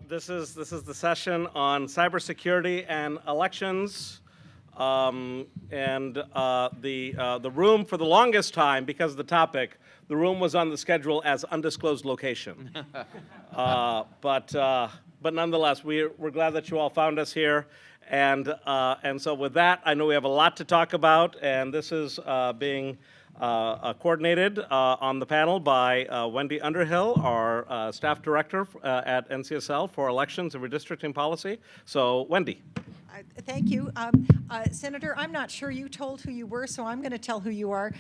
This is the session on cybersecurity and elections, the room for the longest time, because of the topic, the room was on the schedule as undisclosed location. But nonetheless, we're glad that you all found us here, and so with that, I know we have a lot to talk about, and this is being coordinated on the panel by Wendy Underhill, our staff director at NCSL for elections and redistricting policy. So, Wendy. Thank you. Senator, I'm not sure you told who you were, so I'm going to tell who you are.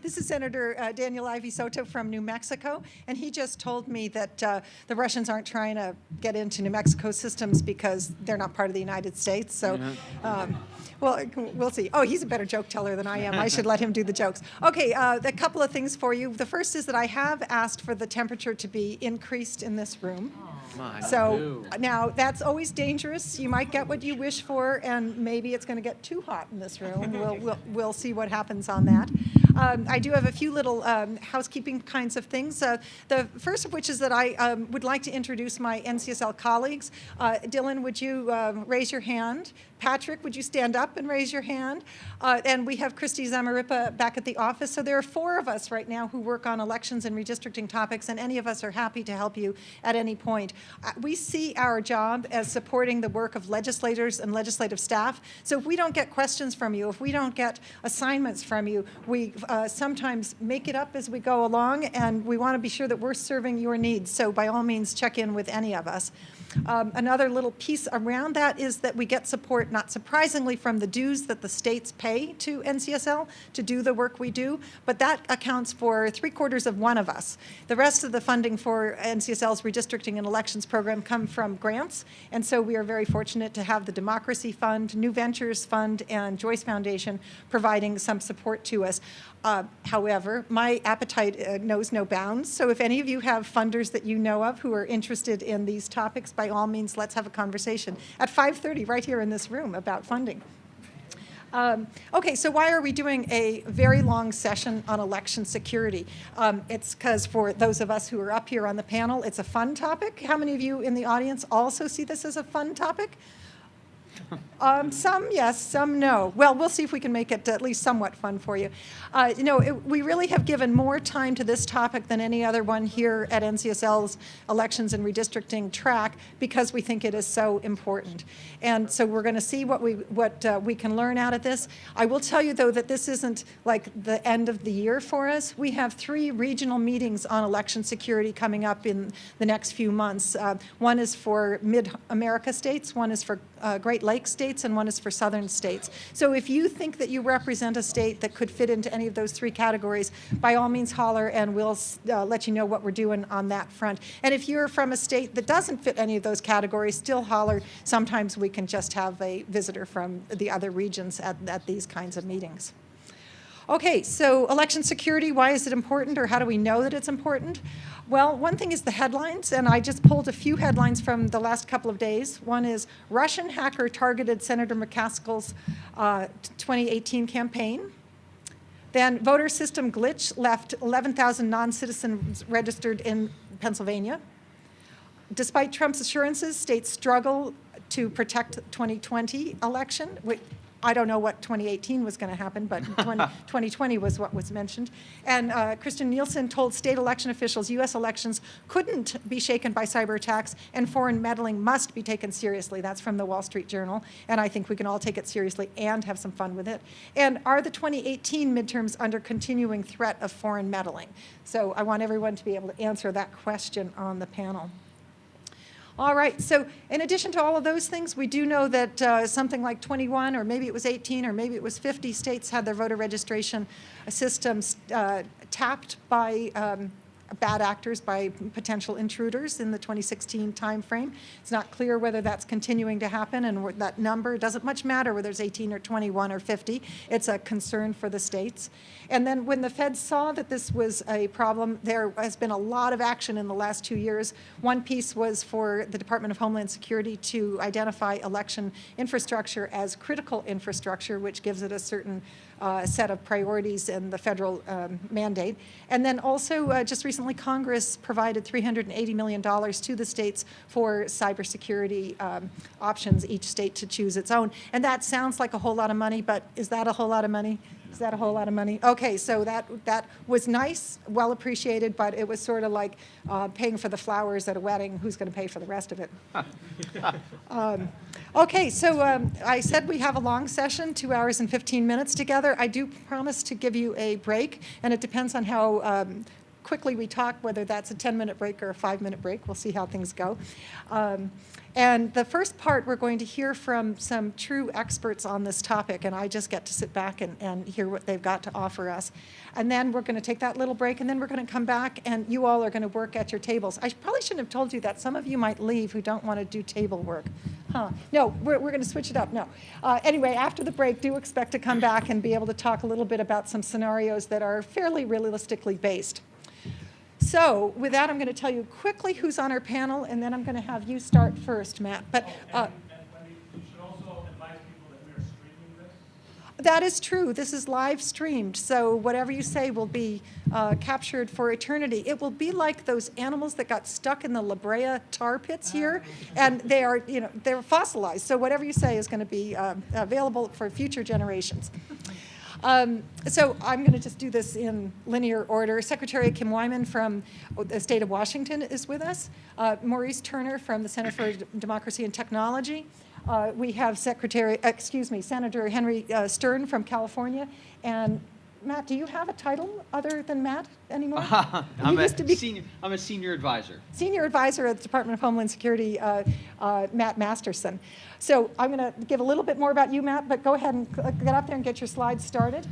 This is Senator Daniel Ivy Soto from New Mexico, and he just told me that the Russians aren't trying to get into New Mexico systems because they're not part of the United States. So, well, we'll see. Oh, he's a better joke teller than I am. I should let him do the jokes. Okay, a couple of things for you. The first is that I have asked for the temperature to be increased in this room. So now that's always dangerous. You might get what you wish for, and maybe it's going to get too hot in this room. We'll see what happens on that. I do have a few little housekeeping kinds of things. The first of which is that I would like to introduce my NCSL colleagues. Dylan, would you raise your hand? Patrick, would you stand up and raise your hand? And we have Christy Zamaripa back at the office. So there are 4 of us right now who work on elections and redistricting topics, and any of us are happy to help you at any point. We see our job as supporting the work of legislators and legislative staff. So if we don't get questions from you, if we don't get assignments from you, we sometimes make it up as we go along, and we want to be sure that we're serving your needs. So by all means, check in with any of us. Another little piece around that is that we get support, not surprisingly, from the dues that the states pay to NCSL to do the work we do, but that accounts for 3/4 of one of us. The rest of the funding for NCSL's redistricting and elections program come from grants, and so we are very fortunate to have the Democracy Fund, New Ventures Fund, and Joyce Foundation providing some support to us. However, my appetite knows no bounds, so if any of you have funders that you know of who are interested in these topics, by all means, let's have a conversation at 5:30 right here in this room about funding. Okay, so why are we doing a very long session on election security? It's because for those of us who are up here on the panel, it's a fun topic. How many of you in the audience also see this as a fun topic? Some yes, some no. Well, we'll see if we can make it at least somewhat fun for you. We really have given more time to this topic than any other one here at NCSL's elections and redistricting track because we think it is so important. And so we're going to see what we can learn out of this. I will tell you, though, that this isn't like the end of the year for us. We have 3 regional meetings on election security coming up in the next few months. One is for Mid-America states, one is for Great Lakes states, and one is for southern states. So if you think that you represent a state that could fit into any of those 3 categories, by all means holler, and we'll let you know what we're doing on that front. And if you're from a state that doesn't fit any of those categories, still holler. Sometimes we can just have a visitor from the other regions at these kinds of meetings. Okay, so election security, why is it important, or how do we know that it's important? Well, one thing is the headlines, and I just pulled a few headlines from the last couple of days. One is Russian hacker targeted Senator McCaskill's 2018 campaign. Then voter system glitch left 11,000 non-citizens registered in Pennsylvania. Despite Trump's assurances, states struggle to protect 2020 election. I don't know what 2018 was going to happen, but 2020 was what was mentioned. And Kristen Nielsen told state election officials U.S. elections couldn't be shaken by cyber attacks, and foreign meddling must be taken seriously. That's from the Wall Street Journal, and I think we can all take it seriously and have some fun with it. And are the 2018 midterms under continuing threat of foreign meddling? So I want everyone to be able to answer that question on the panel. All right, so in addition to all of those things, we do know that something like 21, or maybe it was 18, or maybe it was 50 states had their voter registration systems tapped by bad actors, by potential intruders in the 2016 timeframe. It's not clear whether that's continuing to happen, and that number doesn't much matter whether it's 18 or 21 or 50. It's a concern for the states. And then when the feds saw that this was a problem, there has been a lot of action in the last 2 years. One piece was for the Department of Homeland Security to identify election infrastructure as critical infrastructure, which gives it a certain set of priorities in the federal mandate. And then also, just recently, Congress provided $380 million to the states for cybersecurity options, each state to choose its own. And that sounds like a whole lot of money, but is that a whole lot of money? Is that a whole lot of money? Okay, so that was nice, well appreciated, but it was sort of like paying for the flowers at a wedding. Who's going to pay for the rest of it? Okay, so I said we have a long session, 2 hours and 15 minutes together. I do promise to give you a break, and it depends on how quickly we talk, whether that's a 10-minute break or a 5-minute break. We'll see how things go. And the first part, we're going to hear from some true experts on this topic, and I just get to sit back and hear what they've got to offer us. And then we're going to take that little break, and then we're going to come back, and you all are going to work at your tables. I probably shouldn't have told you that. Some of you might leave who don't want to do table work. No, we're going to switch it up. No. Anyway, after the break, do expect to come back and be able to talk a little bit about some scenarios that are fairly realistically based. So with that, I'm going to tell you quickly who's on our panel, and then I'm going to have you start first, Matt. But And Wendy, you should also advise people that we are streaming this. that is true. This is live streamed, so whatever you say will be captured for eternity. It will be like those animals that got stuck in the La Brea tar pits here, and they are, they're fossilized. So whatever you say is going to be available for future generations. So I'm going to just do this in linear order. Secretary Kim Wyman from the state of Washington is with us. Maurice Turner from the Center for Democracy and Technology. We have Senator Henry Stern from California. And Matt, do you have a title other than Matt anymore? I'm a senior advisor. Senior advisor at the Department of Homeland Security, Matt Masterson. So I'm going to give a little bit more about you, Matt, but go ahead and get up there and get your slides started.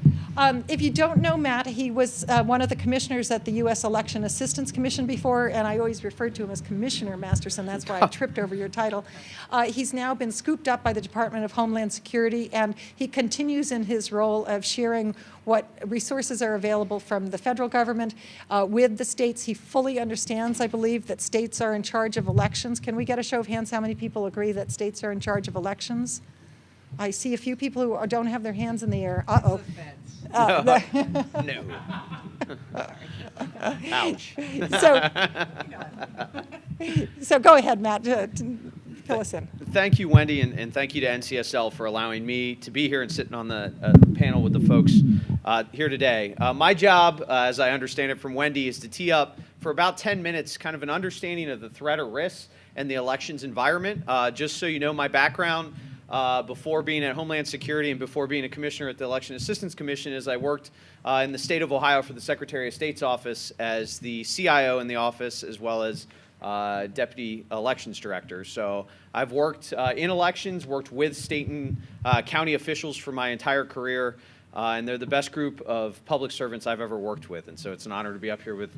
If you don't know Matt, he was one of the commissioners at the U.S. Election Assistance Commission before, and I always referred to him as Commissioner Masterson. That's why I tripped over your title. He's now been scooped up by the Department of Homeland Security, and he continues in his role of sharing what resources are available from the federal government with the states. He fully understands, I believe, that states are in charge of elections. Can we get a show of hands how many people agree that states are in charge of elections? I see a few people who don't have their hands in the air. Uh-oh. No. Ouch. So go ahead, Matt. Fill us in. Thank you, Wendy, and thank you to NCSL for allowing me to be here and sitting on the panel with the folks here today. My job, as I understand it from Wendy, is to tee up for about 10 minutes kind of an understanding of the threat or risks and the elections environment. Just so you know my background, before being at Homeland Security and before being a commissioner at the Election Assistance Commission, is I worked in the state of Ohio for the Secretary of State's office as the CIO in the office, as well as Deputy Elections Director. So I've worked in elections, worked with state and county officials for my entire career, and they're the best group of public servants I've ever worked with. And so it's an honor to be up here with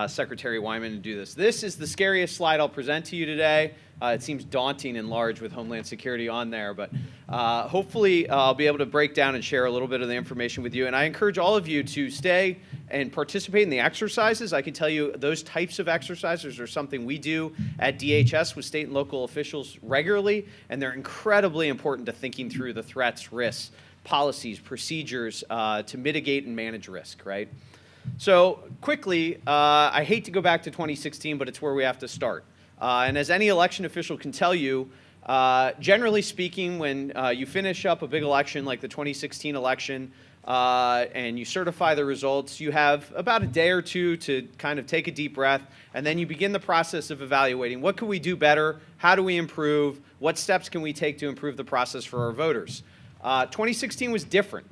Secretary Wyman and do this. This is the scariest slide I'll present to you today. It seems daunting and large with Homeland Security on there, but hopefully I'll be able to break down and share a little bit of the information with you. And I encourage all of you to stay and participate in the exercises. I can tell you those types of exercises are something we do at DHS with state and local officials regularly, and they're incredibly important to thinking through the threats, risks, policies, procedures to mitigate and manage risk, right? So quickly, I hate to go back to 2016, but it's where we have to start. And as any election official can tell you, generally speaking, when you finish up a big election like the 2016 election and you certify the results, you have about a day or two to kind of take a deep breath, and then you begin the process of evaluating what can we do better, how do we improve, what steps can we take to improve the process for our voters. 2016 was different.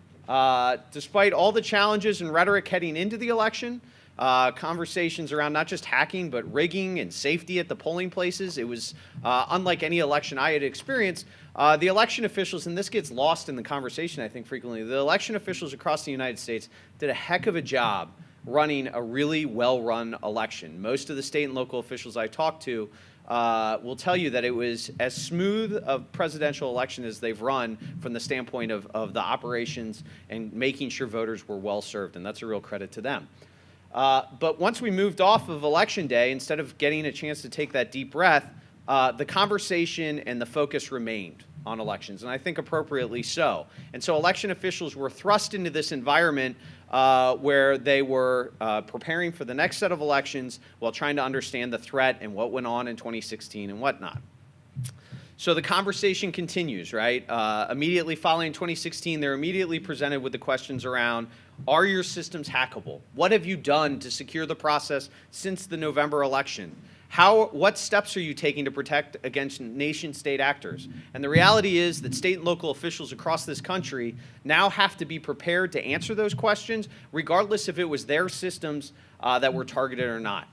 Despite all the challenges and rhetoric heading into the election, conversations around not just hacking, but rigging and safety at the polling places. It was unlike any election I had experienced. The election officials, and this gets lost in the conversation, I think, frequently, the election officials across the United States did a heck of a job running a really well-run election. Most of the state and local officials I talked to will tell you that it was as smooth a presidential election as they've run from the standpoint of the operations and making sure voters were well served, and that's a real credit to them. But once we moved off of Election Day, instead of getting a chance to take that deep breath, the conversation and the focus remained. on elections, and I think appropriately so. And so election officials were thrust into this environment where they were preparing for the next set of elections while trying to understand the threat and what went on in 2016 and whatnot. So the conversation continues, right? Immediately following 2016, they're immediately presented with the questions around, are your systems hackable? What have you done to secure the process since the November election? What steps are you taking to protect against nation-state actors? And the reality is that state and local officials across this country now have to be prepared to answer those questions, regardless if it was their systems that were targeted or not.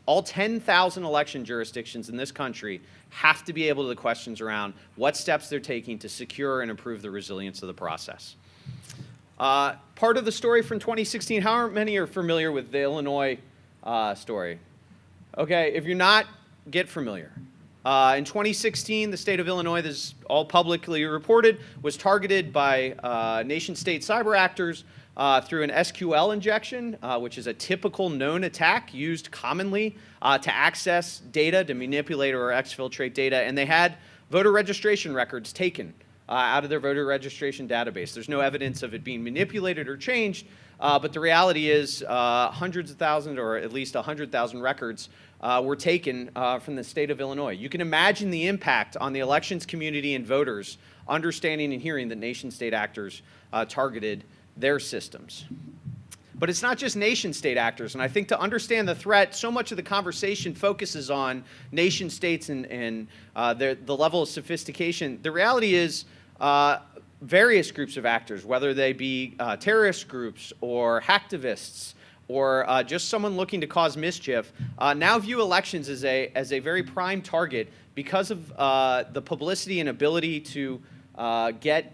All 10,000 election jurisdictions in this country have to be able to the questions around what steps they're taking to secure and improve the resilience of the process. Part of the story from 2016, how many are familiar with the Illinois story? Okay, if you're not, get familiar. In 2016, the state of Illinois, this is all publicly reported, was targeted by nation-state cyber actors through an SQL injection, which is a typical known attack used commonly to access data, to manipulate or exfiltrate data, and they had voter registration records taken out of their voter registration database. There's no evidence of it being manipulated or changed, but the reality is hundreds of thousands, or at least 100,000 records were taken from the state of Illinois. You can imagine the impact on the elections community and voters understanding and hearing that nation-state actors targeted their systems. But it's not just nation-state actors, and I think to understand the threat, so much of the conversation focuses on nation-states and the level of sophistication. The reality is various groups of actors, whether they be terrorist groups or hacktivists or just someone looking to cause mischief, now view elections as a very prime target because of the publicity and ability to get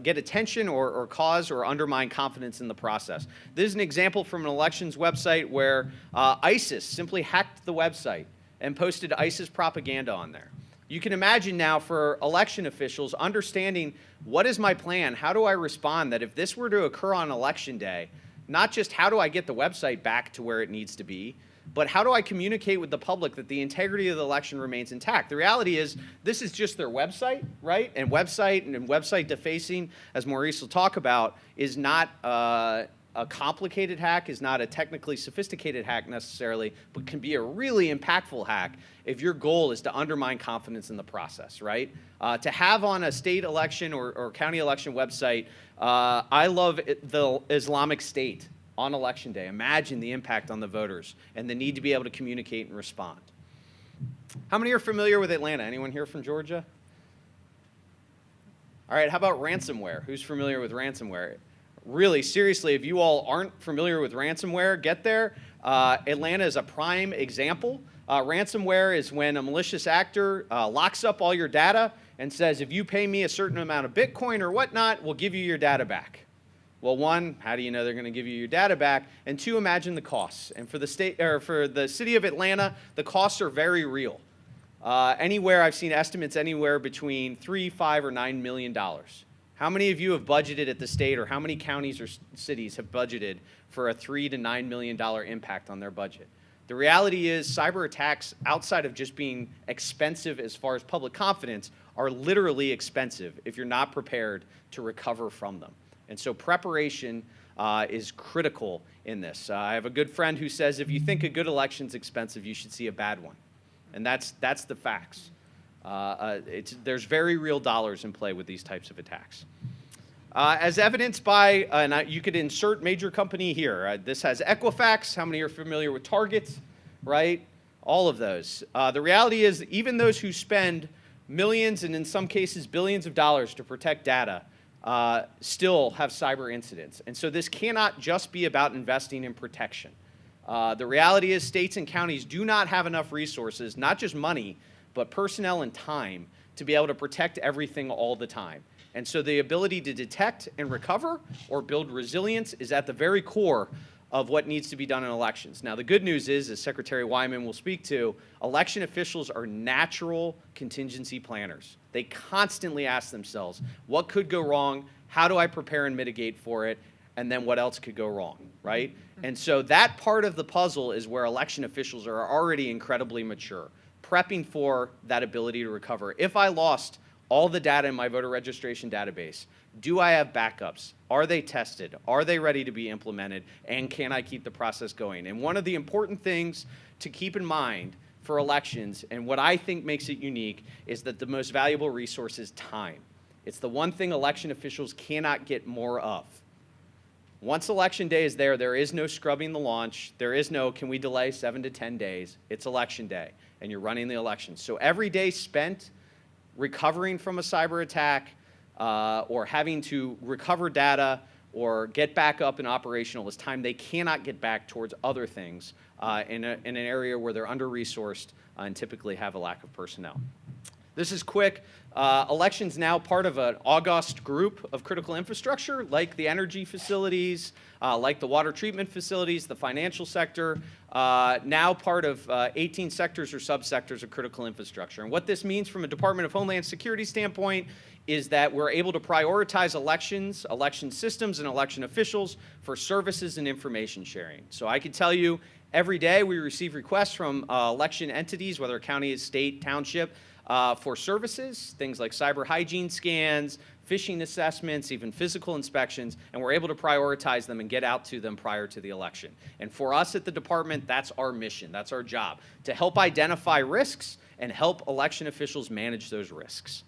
attention or cause or undermine confidence in the process. This is an example from an elections website where ISIS simply hacked the website and posted ISIS propaganda on there. You can imagine now for election officials understanding, what is my plan? How do I respond that if this were to occur on election day, not just how do I get the website back to where it needs to be, but how do I communicate with the public that the integrity of the election remains intact? The reality is this is just their website, right? And website defacing, as Maurice will talk about, is not a complicated hack, is not a technically sophisticated hack necessarily, but can be a really impactful hack if your goal is to undermine confidence in the process, right? To have on a state election or county election website, I love the Islamic State on election day. Imagine the impact on the voters and the need to be able to communicate and respond. How many are familiar with Atlanta? Anyone here from Georgia? All right, how about ransomware? Who's familiar with ransomware? Really, seriously, if you all aren't familiar with ransomware, get there. Atlanta is a prime example. Ransomware is when a malicious actor locks up all your data and says, if you pay me a certain amount of Bitcoin or whatnot, we'll give you your data back. Well, one, how do you know they're going to give you your data back? And two, imagine the costs. And for the city of Atlanta, the costs are very real. I've seen estimates anywhere between $3, $5, or $9 million. How many of you have budgeted at the state, or how many counties or cities have budgeted for a $3 to $9 million impact on their budget? The reality is cyber attacks, outside of just being expensive as far as public confidence, are literally expensive if you're not prepared to recover from them. And so preparation is critical in this. I have a good friend who says if you think a good election's expensive, you should see a bad one. And that's the facts. There's very real dollars in play with these types of attacks. As evidenced by, and you could insert major company here. This has Equifax. How many are familiar with Target, right? All of those. The reality is even those who spend millions and in some cases billions of dollars to protect data still have cyber incidents. And so this cannot just be about investing in protection. The reality is states and counties do not have enough resources, not just money, but personnel and time to be able to protect everything all the time. And so the ability to detect and recover or build resilience is at the very core of what needs to be done in elections. Now, the good news is, as Secretary Wyman will speak to, election officials are natural contingency planners. They constantly ask themselves, what could go wrong? How do I prepare and mitigate for it? And then what else could go wrong, right? And so that part of the puzzle is where election officials are already incredibly mature, prepping for that ability to recover. If I lost all the data in my voter registration database. Do I have backups? Are they tested? Are they ready to be implemented? And can I keep the process going? And one of the important things to keep in mind for elections, and what I think makes it unique, is that the most valuable resource is time. It's the one thing election officials cannot get more of. Once election day is there is no scrubbing the launch. There is no, can we delay 7 to 10 days? It's election day, and you're running the election. So every day spent recovering from a cyber attack or having to recover data or get back up and operational is time they cannot get back towards other things in an area where they're under-resourced and typically have a lack of personnel. This is quick. Elections now part of an august group of critical infrastructure, like the energy facilities, like the water treatment facilities, the financial sector, now part of 18 sectors or subsectors of critical infrastructure. And what this means from a Department of Homeland Security standpoint is that we're able to prioritize elections, election systems, and election officials for services and information sharing. So I can tell you every day we receive requests from election entities, whether county, state, township, for services, things like cyber hygiene scans, phishing assessments, even physical inspections, and we're able to prioritize them and get out to them prior to the election. And for us at the department, that's our mission, that's our job, to help identify risks and help election officials manage those risks.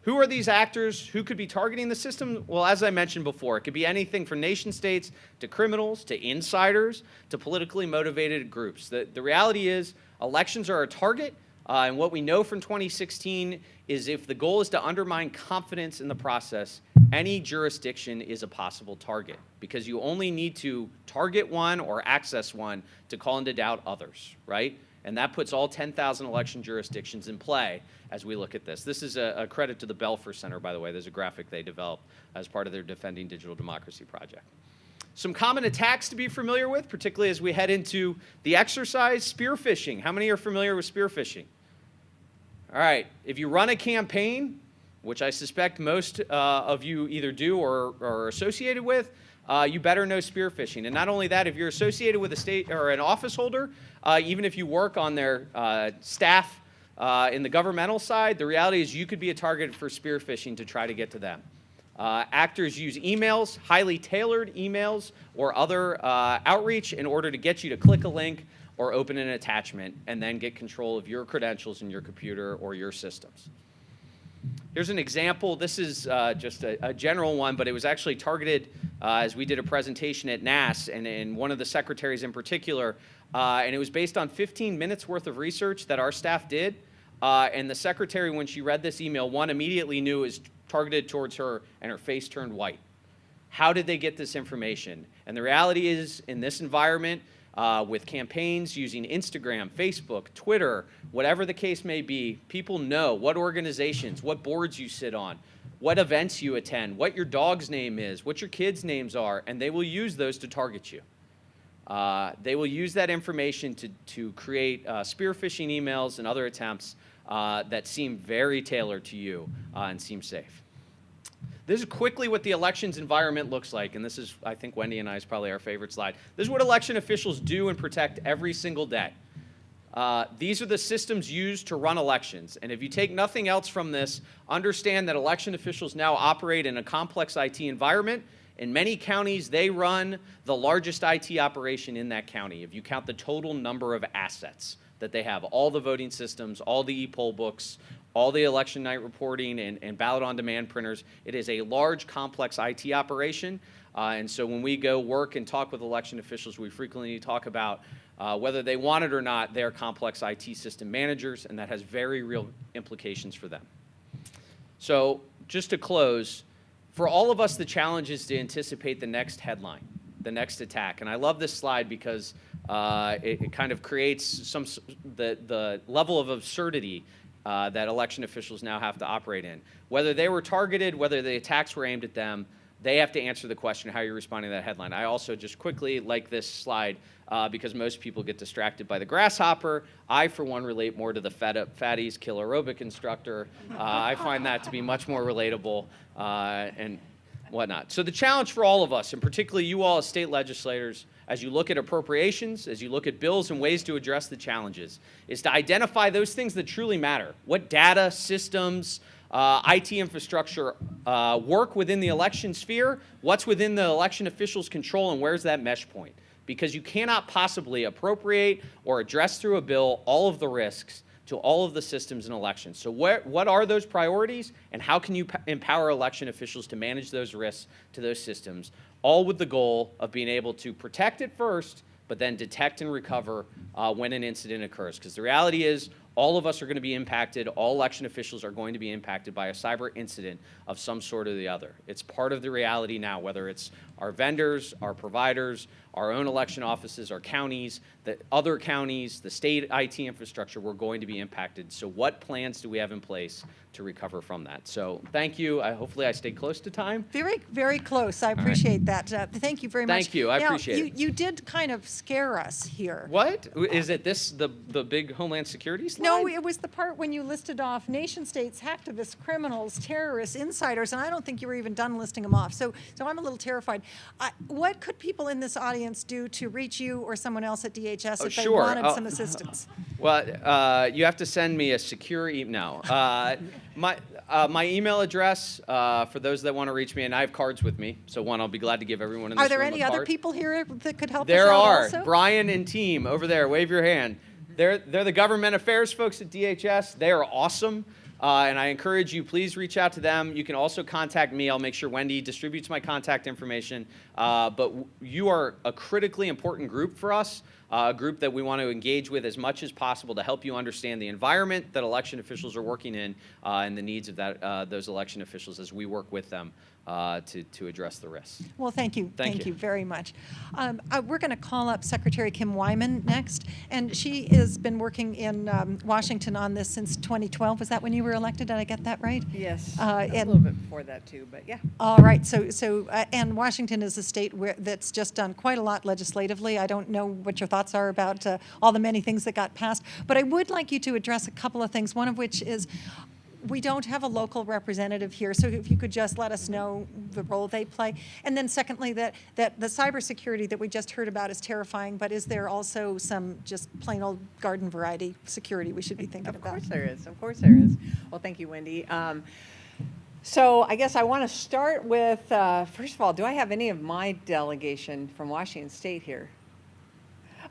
Who are these actors? Who could be targeting the system? Well, as I mentioned before, it could be anything from nation states to criminals to insiders to politically motivated groups. The reality is elections are a target. And what we know from 2016 is if the goal is to undermine confidence in the process, any jurisdiction is a possible target because you only need to target one or access one to call into doubt others, right? And that puts all 10,000 election jurisdictions in play as we look at this. This is a credit to the Belfer Center, by the way. There's a graphic they developed as part of their Defending Digital Democracy project. Some common attacks to be familiar with, particularly as we head into the exercise, spearfishing. How many are familiar with spearfishing? All right, if you run a campaign, which I suspect most of you either do or are associated with, you better know spearfishing. And not only that, if you're associated with a state or an office holder, even if you work on their staff in the governmental side, the reality is you could be a target for spearfishing to try to get to them. Actors use emails, highly tailored emails, or other outreach in order to get you to click a link or open an attachment, and then get control of your credentials in your computer or your systems. Here's an example. This is just a general one, but it was actually targeted as we did a presentation at NAS, and one of the secretaries in particular, and it was based on 15 minutes worth of research that our staff did, and the secretary, when she read this email, immediately knew it was targeted towards her, and her face turned white. How did they get this information? And the reality is, in this environment, with campaigns using Instagram, Facebook, Twitter, whatever the case may be, people know what organizations, what boards you sit on, what events you attend, what your dog's name is, what your kids' names are, and they will use those to target you. They will use that information to create spearfishing emails and other attempts that seem very tailored to you and seem safe. This is quickly what the elections environment looks like, and this is, I think, Wendy and I's probably our favorite slide. This is what election officials do and protect every single day. These are the systems used to run elections, and if you take nothing else from this, understand that election officials now operate in a complex IT environment. In many counties, they run the largest IT operation in that county, if you count the total number of assets that they have, all the voting systems, all the e-poll books, all the election night reporting and ballot on demand printers. It is a large, complex IT operation. And so when we go work and talk with election officials, we frequently talk about whether they want it or not, they're complex IT system managers, and that has very real implications for them. So just to close, for all of us, the challenge is to anticipate the next headline, the next attack. And I love this slide because it kind of creates the level of absurdity that election officials now have to operate in. Whether they were targeted, whether the attacks were aimed at them, they have to answer the question how you're responding to that headline. I also just quickly like this slide because most people get distracted by the grasshopper. I, for one, relate more to the fatties kill aerobic instructor. I find that to be much more relatable and whatnot. So the challenge for all of us, and particularly you all as state legislators, as you look at appropriations, as you look at bills and ways to address the challenges, is to identify those things that truly matter. What data, systems, IT infrastructure work within the election sphere, what's within the election officials' control, and where's that mesh point? Because you cannot possibly appropriate or address through a bill all of the risks to all of the systems in elections. So what are those priorities, and how can you empower election officials to manage those risks to those systems, all with the goal of being able to protect it first, but then detect and recover when an incident occurs. Because the reality is, all of us are going to be impacted, all election officials are going to be impacted by a cyber incident of some sort or the other. It's part of the reality now, whether it's our vendors, our providers, our own election offices, our counties, the other counties, the state IT infrastructure, we're going to be impacted. So what plans do we have in place to recover from that? So thank you. Hopefully I stayed close to time. Very, very close. I appreciate that. Thank you very much. Thank you. I Now, appreciate it. You did kind of scare us here. What? Is it this, the big Homeland Security slide? No, it was the part when you listed off nation states, hacktivists, criminals, terrorists, insiders, and I don't think you were even done listing them off. So I'm a little terrified. What could people in this audience do to reach you or someone else at DHS if they sure. wanted some assistance? Well, you have to send me a secure email. My email address, for those that want to reach me, and I have cards with me, so one, I'll be glad to give everyone in this Are there room any a other card. people here that could help There us out are. also? Brian and team over there, wave your hand. They're the government affairs folks at DHS. They are awesome. And I encourage you, please reach out to them. You can also contact me. I'll make sure Wendy distributes my contact information. But you are a critically important group for us, a group that we want to engage with as much as possible to help you understand the environment that election officials are working in and the needs of those election officials as we work with them to address the risks. Well, thank you. Thank you. Very much. We're going to call up Secretary Kim Wyman next, and she has been working in Washington on this since 2012. Was that when you were elected? Did I get that right? Yes, a and- little bit before that too, but yeah. All right. And Washington is a state that's just done quite a lot legislatively. I don't know what your thoughts are about all the many things that got passed, but I would like you to address a couple of things. One of which is, we don't have a local representative here, so if you could just let us know the role they play. And then secondly, that the cybersecurity that we just heard about is terrifying, but is there also some just plain old garden variety security we should be thinking Of about? course there is, of course there is. Well, thank you, Wendy. So I guess I want to start with, first of all, do I have any of my delegation from Washington State here?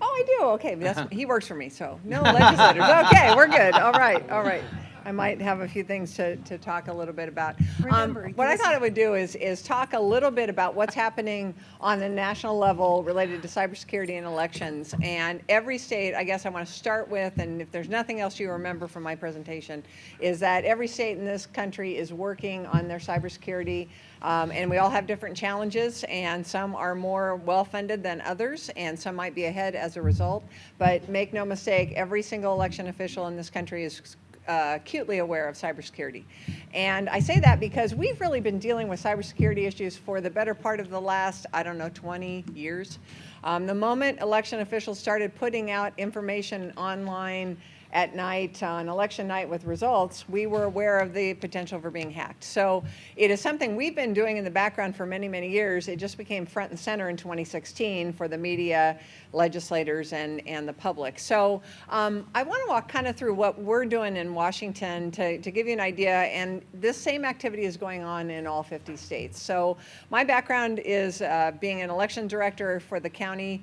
Oh, I do, okay, he works for me, so no legislators. Okay, we're good, all right, all right. I might have a few things to talk a little bit about. Remember, what I listen- thought I would do is talk a little bit about what's happening on the national level related to cybersecurity and elections. And every state, I guess I want to start with, and if there's nothing else you remember from my presentation, is that every state in this country is working on their cybersecurity. And we all have different challenges, and some are more well-funded than others, and some might be ahead as a result. But make no mistake, every single election official in this country is acutely aware of cybersecurity. And I say that because we've really been dealing with cybersecurity issues for the better part of the last, 20 years. The moment election officials started putting out information online at night, on election night with results, we were aware of the potential for being hacked. So it is something we've been doing in the background for many, many years. It just became front and center in 2016 for the media, legislators, and the public. So I want to walk kind of through what we're doing in Washington to give you an idea, and this same activity is going on in all 50 states. So my background is being an election director for the county,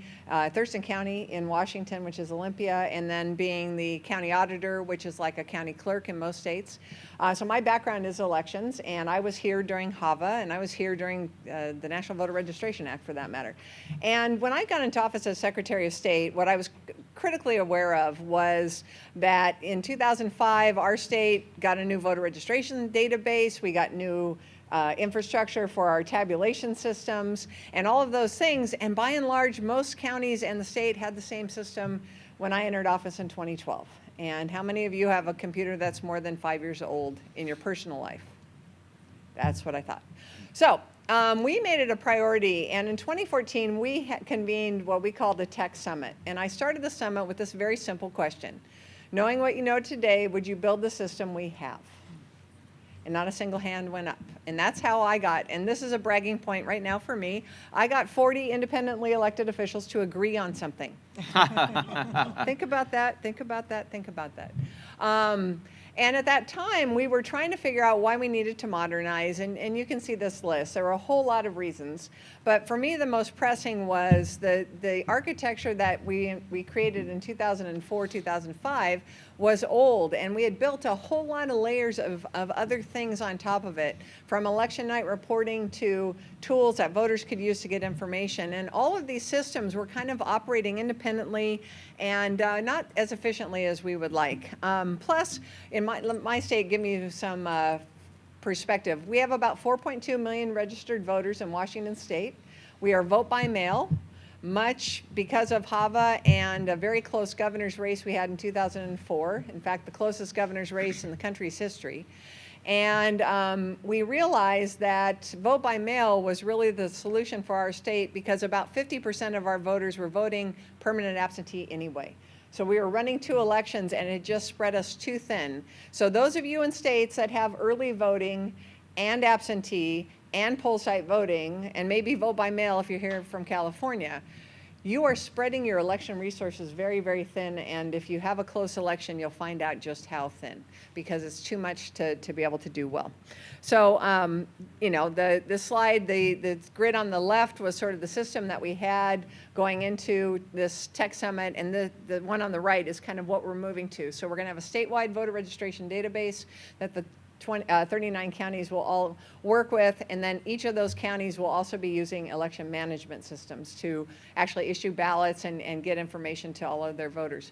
Thurston County in Washington, which is Olympia, and then being the county auditor, which is like a county clerk in most states. So my background is elections, and I was here during HAVA, and I was here during the National Voter Registration Act, for that matter. And when I got into office as Secretary of State, what I was critically aware of was that in 2005, our state got a new voter registration database. We got new infrastructure for our tabulation systems and all of those things. And by and large, most counties and the state had the same system when I entered office in 2012. And how many of you have a computer that's more than 5 years old in your personal life? That's what I thought. So we made it a priority, and in 2014, we convened what we called the Tech Summit. And I started the summit with this very simple question. Knowing what you know today, would you build the system we have? And not a single hand went up. And that's how I got, and this is a bragging point right now for me, I got 40 independently elected officials to agree on something. Think about that, think about that, think about that. And at that time, we were trying to figure out why we needed to modernize, and you can see this list. There were a whole lot of reasons, but for me, the most pressing was the architecture that we created in 2004, 2005 was old, and we had built a whole lot of layers of other things on top of it, from election night reporting to tools that voters could use to get information. And all of these systems were kind of operating independently and not as efficiently as we would like. Plus, in my state, give me some perspective. We have about 4.2 million registered voters in Washington State. We are vote by mail, much because of HAVA and a very close governor's race we had in 2004. In fact, the closest governor's race in the country's history. And we realized that vote by mail was really the solution for our state because about 50% of our voters were voting permanent absentee anyway. So we were running 2 elections and it just spread us too thin. So those of you in states that have early voting and absentee and poll site voting, and maybe vote by mail if you're here from California, you are spreading your election resources very, very thin, and if you have a close election, you'll find out just how thin, because it's too much to be able to do well. So, you know, the slide, the grid on the left was sort of the system that we had going into this tech summit, and the one on the right is kind of what we're moving to. So we're gonna have a statewide voter registration database that the 39 counties will all work with, and then each of those counties will also be using election management systems to actually issue ballots and get information to all of their voters.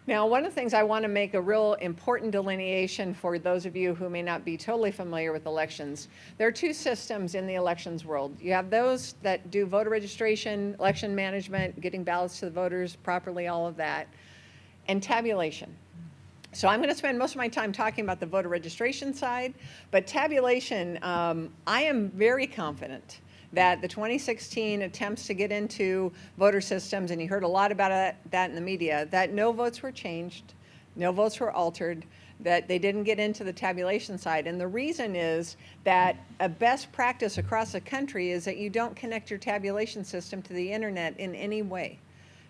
Now, one of the things I want to make a real important delineation for those of you who may not be totally familiar with elections, there are 2 systems in the elections world. You have those that do voter registration, election management, getting ballots to the voters properly, all of that, and tabulation. So I'm going to spend most of my time talking about the voter registration side, but tabulation, I am very confident that the 2016 attempts to get into voter systems, and you heard a lot about that in the media, that no votes were changed, no votes were altered, that they didn't get into the tabulation side. And the reason is that a best practice across the country is that you don't connect your tabulation system to the internet in any way.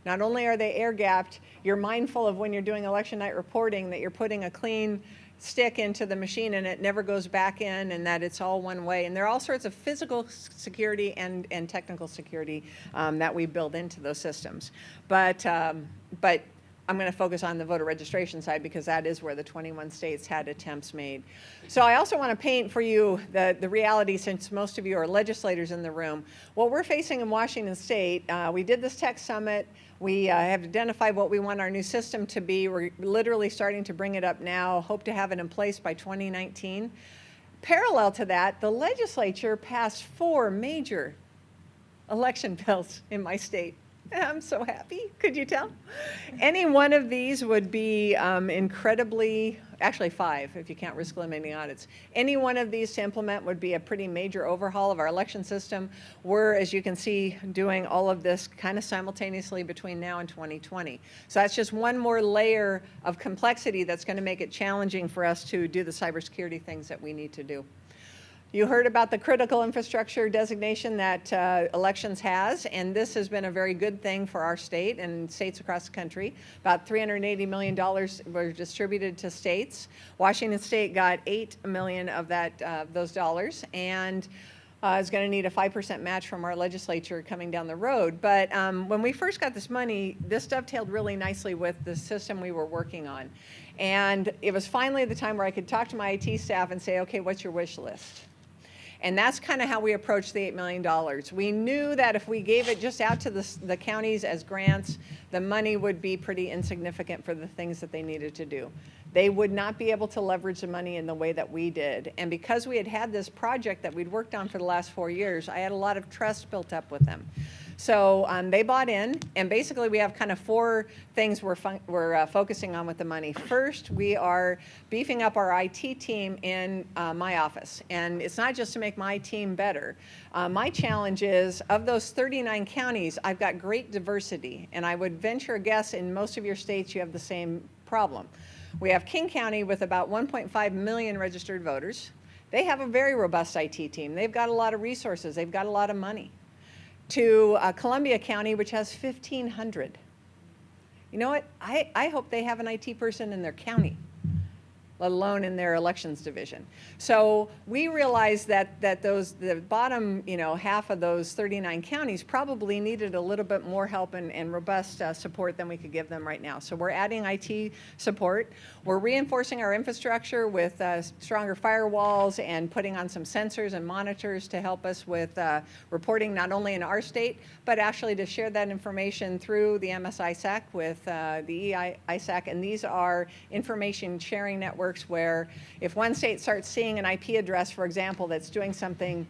Not only are they air-gapped, you're mindful of when you're doing election night reporting that you're putting a clean stick into the machine and it never goes back in, and that it's all one way. And there are all sorts of physical security and technical security that we build into those systems. But I'm going to focus on the voter registration side because that is where the 21 states had attempts made. So I also want to paint for you the reality, since most of you are legislators in the room. What we're facing in Washington State, we did this tech summit. We have identified what we want our new system to be. We're literally starting to bring it up now, hope to have it in place by 2019. Parallel to that, the legislature passed 4 major election bills in my state. I'm so happy. Could you tell? Any one of these would be incredibly, actually 5 if you count risk limiting audits. Any one of these to implement would be a pretty major overhaul of our election system. We're, as you can see, doing all of this kind of simultaneously between now and 2020. So that's just one more layer of complexity that's going to make it challenging for us to do the cybersecurity things that we need to do. You heard about the critical infrastructure designation that elections has, and this has been a very good thing for our state and states across the country. About $380 million were distributed to states. Washington State got $8 million of those dollars, and is going to need a 5% match from our legislature coming down the road. But when we first got this money, this dovetailed really nicely with the system we were working on. And it was finally the time where I could talk to my IT staff and say, okay, what's your wish list? And that's kind of how we approached the $8 million. We knew that if we gave it just out to the counties as grants, the money would be pretty insignificant for the things that they needed to do. They would not be able to leverage the money in the way that we did. And because we had this project that we'd worked on for the last 4 years, I had a lot of trust built up with them. So they bought in, and basically we have kind of 4 things we're focusing on with the money. First, we are beefing up our IT team in my office, and it's not just to make my team better. My challenge is, of those 39 counties, I've got great diversity, and I would venture a guess in most of your states you have the same problem. We have King County with about 1.5 million registered voters. They have a very robust IT team. They've got a lot of resources. They've got a lot of money. To Columbia County, which has 1,500. You know what? I hope they have an IT person in their county. let alone in their elections division. So we realized that the bottom, half of those 39 counties probably needed a little bit more help and robust support than we could give them right now. So we're adding IT support. We're reinforcing our infrastructure with stronger firewalls and putting on some sensors and monitors to help us with reporting not only in our state, but actually to share that information through the MSISAC with the EISAC. And these are information sharing networks where if one state starts seeing an IP address, for example, that's doing something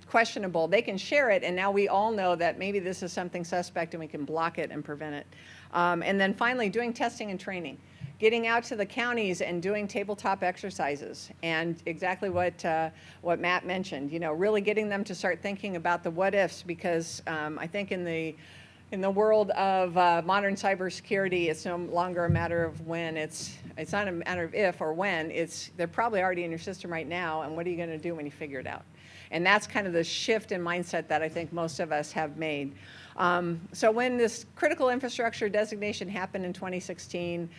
questionable, they can share it, and now we all know that maybe this is something suspect and we can block it and prevent it. And then finally, doing testing and training. Getting out to the counties and doing tabletop exercises, and exactly what Matt mentioned, really getting them to start thinking about the what ifs, because I think in the world of modern cybersecurity, it's no longer a matter of when, it's not a matter of if or when, they're probably already in your system right now, and what are you going to do when you figure it out? And that's kind of the shift in mindset that I think most of us have made. So when this critical infrastructure designation happened in 2016,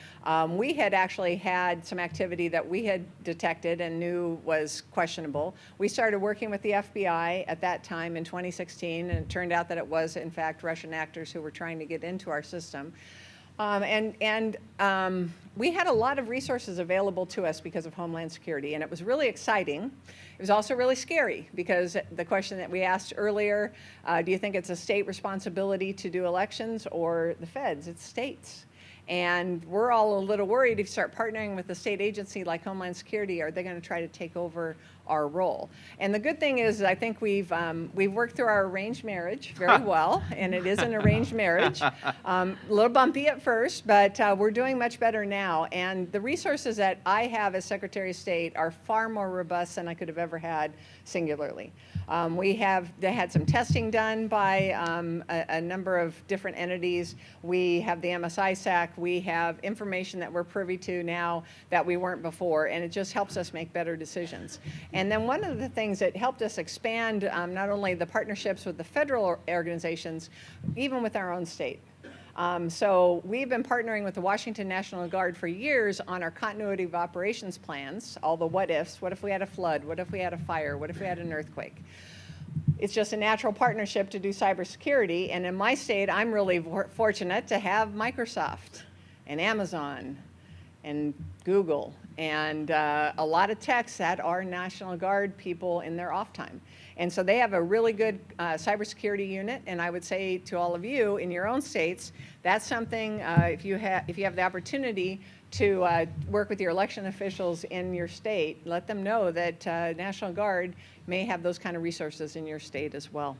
we had actually had some activity that we had detected and knew was questionable. We started working with the FBI at that time in 2016, and it turned out that it was, in fact, Russian actors who were trying to get into our system. We had a lot of resources available to us because of Homeland Security, and it was really exciting. It was also really scary, because the question that we asked earlier, do you think it's a state responsibility to do elections or the feds? It's states. And we're all a little worried if you start partnering with a state agency like Homeland Security, are they going to try to take over our role? And the good thing is, I think we've worked through our arranged marriage very well, and it is an arranged marriage. A little bumpy at first, but we're doing much better now. And the resources that I have as Secretary of State are far more robust than I could have ever had singularly. They had some testing done by a number of different entities. We have the MSISAC. We have information that we're privy to now that we weren't before, and it just helps us make better decisions. And then one of the things that helped us expand not only the partnerships with the federal organizations, even with our own state. So we've been partnering with the Washington National Guard for years on our continuity of operations plans, all the what ifs. What if we had a flood? What if we had a fire? What if we had an earthquake? It's just a natural partnership to do cybersecurity. And in my state, I'm really fortunate to have Microsoft and Amazon and Google and a lot of techs that are National Guard people in their off time. And so they have a really good cybersecurity unit, and I would say to all of you in your own states, that's something, if you have the opportunity to work with your election officials in your state, let them know that National Guard may have those kind of resources in your state as well.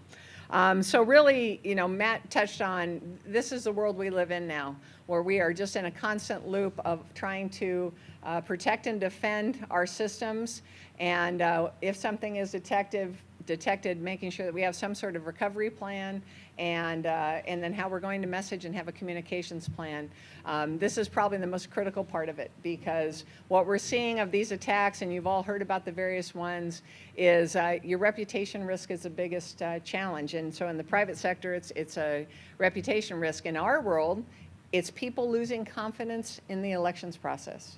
So really, Matt touched on, this is the world we live in now, where we are just in a constant loop of trying to protect and defend our systems, and if something is detected, making sure that we have some sort of recovery plan, and then how we're going to message and have a communications plan. This is probably the most critical part of it, because what we're seeing of these attacks, and you've all heard about the various ones, is your reputation risk is the biggest challenge. And so in the private sector, it's a reputation risk. In our world, it's people losing confidence in the elections process.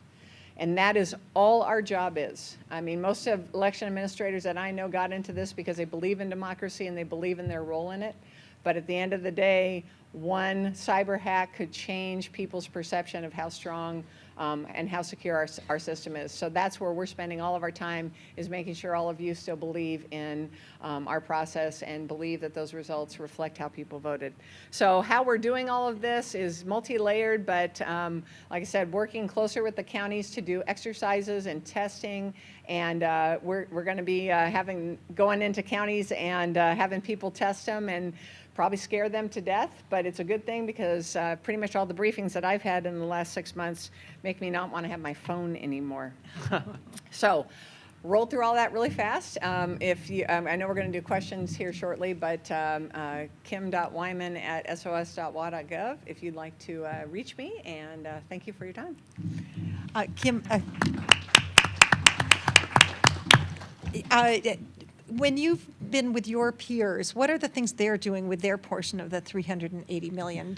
And that is all our job is. I mean, most of election administrators that I know got into this because they believe in democracy and they believe in their role in it. But at the end of the day, one cyber hack could change people's perception of how strong and how secure our system is. So that's where we're spending all of our time, is making sure all of you still believe in our process and believe that those results reflect how people voted. So how we're doing all of this is multi-layered, but like I said, working closer with the counties to do exercises and testing, and we're going to be going into counties and having people test them and probably scare them to death, but it's a good thing, because pretty much all the briefings that I've had in the last 6 months make me not want to have my phone anymore. So, roll through all that really fast. If you, I know we're going to do questions here shortly, but Kim.Wyman at sos.wa.gov if you'd like to reach me, and thank you for your time. Kim, when you've been with your peers? What are the things they're doing with their portion of the 380 million?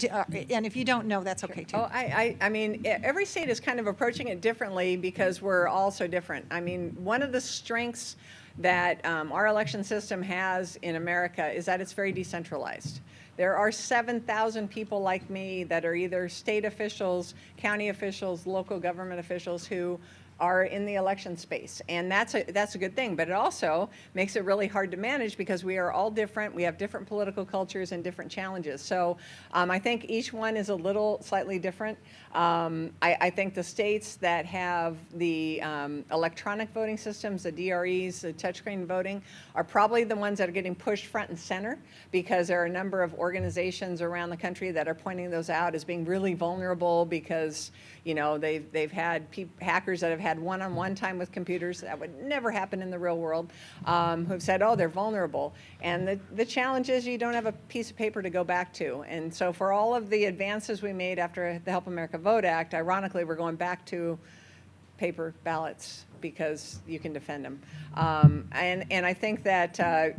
And if you don't know, that's okay too. Oh, I mean, every state is kind of approaching it differently because we're all so different. I mean, one of the strengths that our election system has in America is that it's very decentralized. There are 7,000 people like me that are either state officials, county officials, local government officials who are in the election space, and that's a good thing. But it also makes it really hard to manage because we are all different. We have different political cultures and different challenges. So I think each one is a little slightly different. I think the states that have the electronic voting systems, the DREs, the touchscreen voting, are probably the ones that are getting pushed front and center because there are a number of organizations around the country that are pointing those out as being really vulnerable because, you know, they've had hackers that have had one-on-one time with computers that would never happen in the real world, who've said, oh, they're vulnerable. And the challenge is you don't have a piece of paper to go back to. And so for all of the advances we made after the Help America Vote Act, ironically, we're going back to paper ballots because you can defend them. And I think that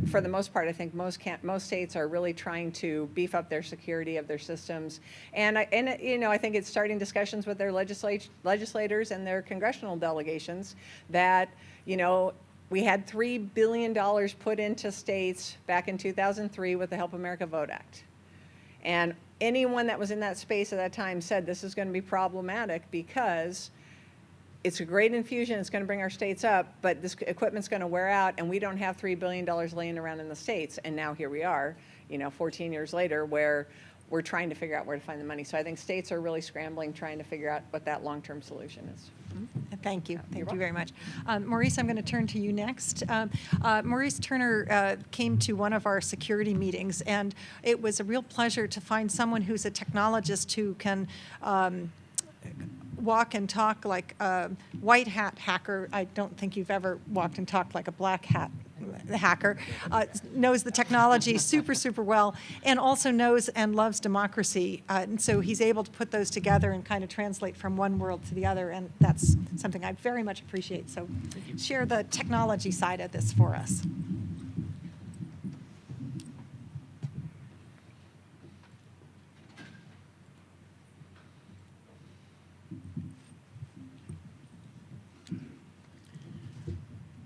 for the most part, I think most states are really trying to beef up their security of their systems. And you know, I think it's starting discussions with their legislators and their congressional delegations that, you know, we had $3 billion put into states back in 2003 with the Help America Vote Act. And anyone that was in that space at that time said this is going to be problematic because it's a great infusion, it's going to bring our states up, but this equipment's going to wear out, and we don't have $3 billion laying around in the states. And now here we are, you know, 14 years later, where we're trying to figure out where to find the money. So I think states are really scrambling, trying to figure out what that long-term solution is. Thank you. Thank you very much. Maurice, I'm going to turn to you next. Maurice Turner came to one of our security meetings, and it was a real pleasure to find someone who's a technologist who can walk and talk like a white hat hacker. I don't think you've ever walked and talked like a black hat hacker. Knows the technology super, super well, and also knows and loves democracy. And so he's able to put those together and kind of translate from one world to the other, and that's something I very much appreciate. So share the technology side of this for us.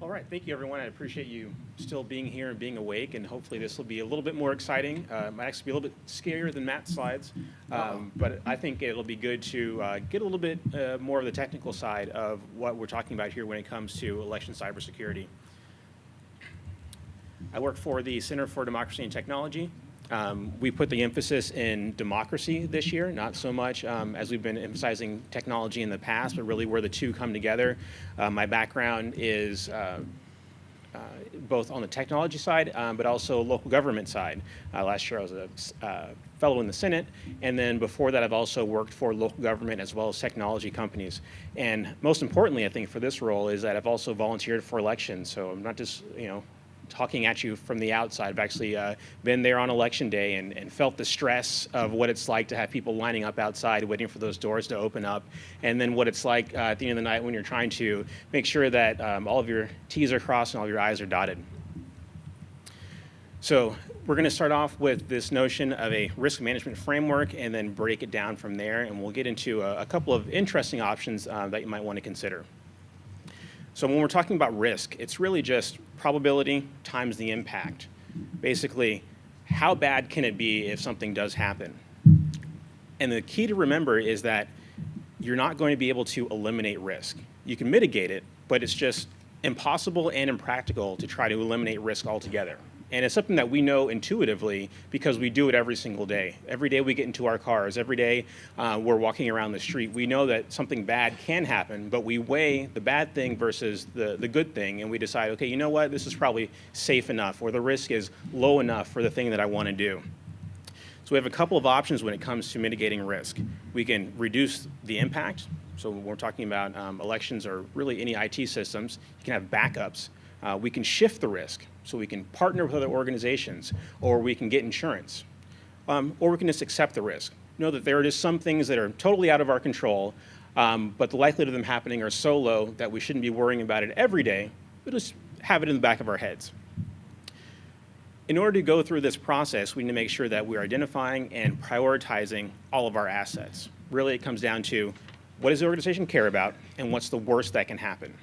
All right, thank you, everyone. I appreciate you still being here and being awake, and hopefully this will be a little bit more exciting. It might actually be a little bit scarier than Matt's slides, but I think it'll be good to get a little bit more of the technical side of what we're talking about here when it comes to election cybersecurity. I work for the Center for Democracy and Technology. We put the emphasis in democracy this year, not so much as we've been emphasizing technology in the past, but really where the two come together. My background is both on the technology side, but also local government side. Last year I was a fellow in the Senate, and then before that I've also worked for local government as well as technology companies. And most importantly, I think for this role is that I've also volunteered for elections, so I'm not just, you know, talking at you from the outside. I've actually been there on election day and felt the stress of what it's like to have people lining up outside waiting for those doors to open up, and then what it's like at the end of the night when you're trying to make sure that all of your T's are crossed and all of your I's are dotted. So we're going to start off with this notion of a risk management framework and then break it down from there, and we'll get into a couple of interesting options that you might want to consider. So when we're talking about risk, it's really just probability times the impact. Basically, how bad can it be if something does happen? And the key to remember is that you're not going to be able to eliminate risk. You can mitigate it, but it's just impossible and impractical to try to eliminate risk altogether. And it's something that we know intuitively because we do it every single day. Every day we get into our cars, every day we're walking around the street. We know that something bad can happen, but we weigh the bad thing versus the good thing, and we decide, okay, you know what, this is probably safe enough, or the risk is low enough for the thing that I want to do. So we have a couple of options when it comes to mitigating risk. We can reduce the impact. So when we're talking about elections or really any IT systems, you can have backups. We can shift the risk, so we can partner with other organizations, or we can get insurance, or we can just accept the risk. Know that there are just some things that are totally out of our control, but the likelihood of them happening are so low that we shouldn't be worrying about it every day. We'll just have it in the back of our heads. In order to go through this process, we need to make sure that we're identifying and prioritizing all of our assets. Really, it comes down to what does the organization care about and what's the worst that can happen.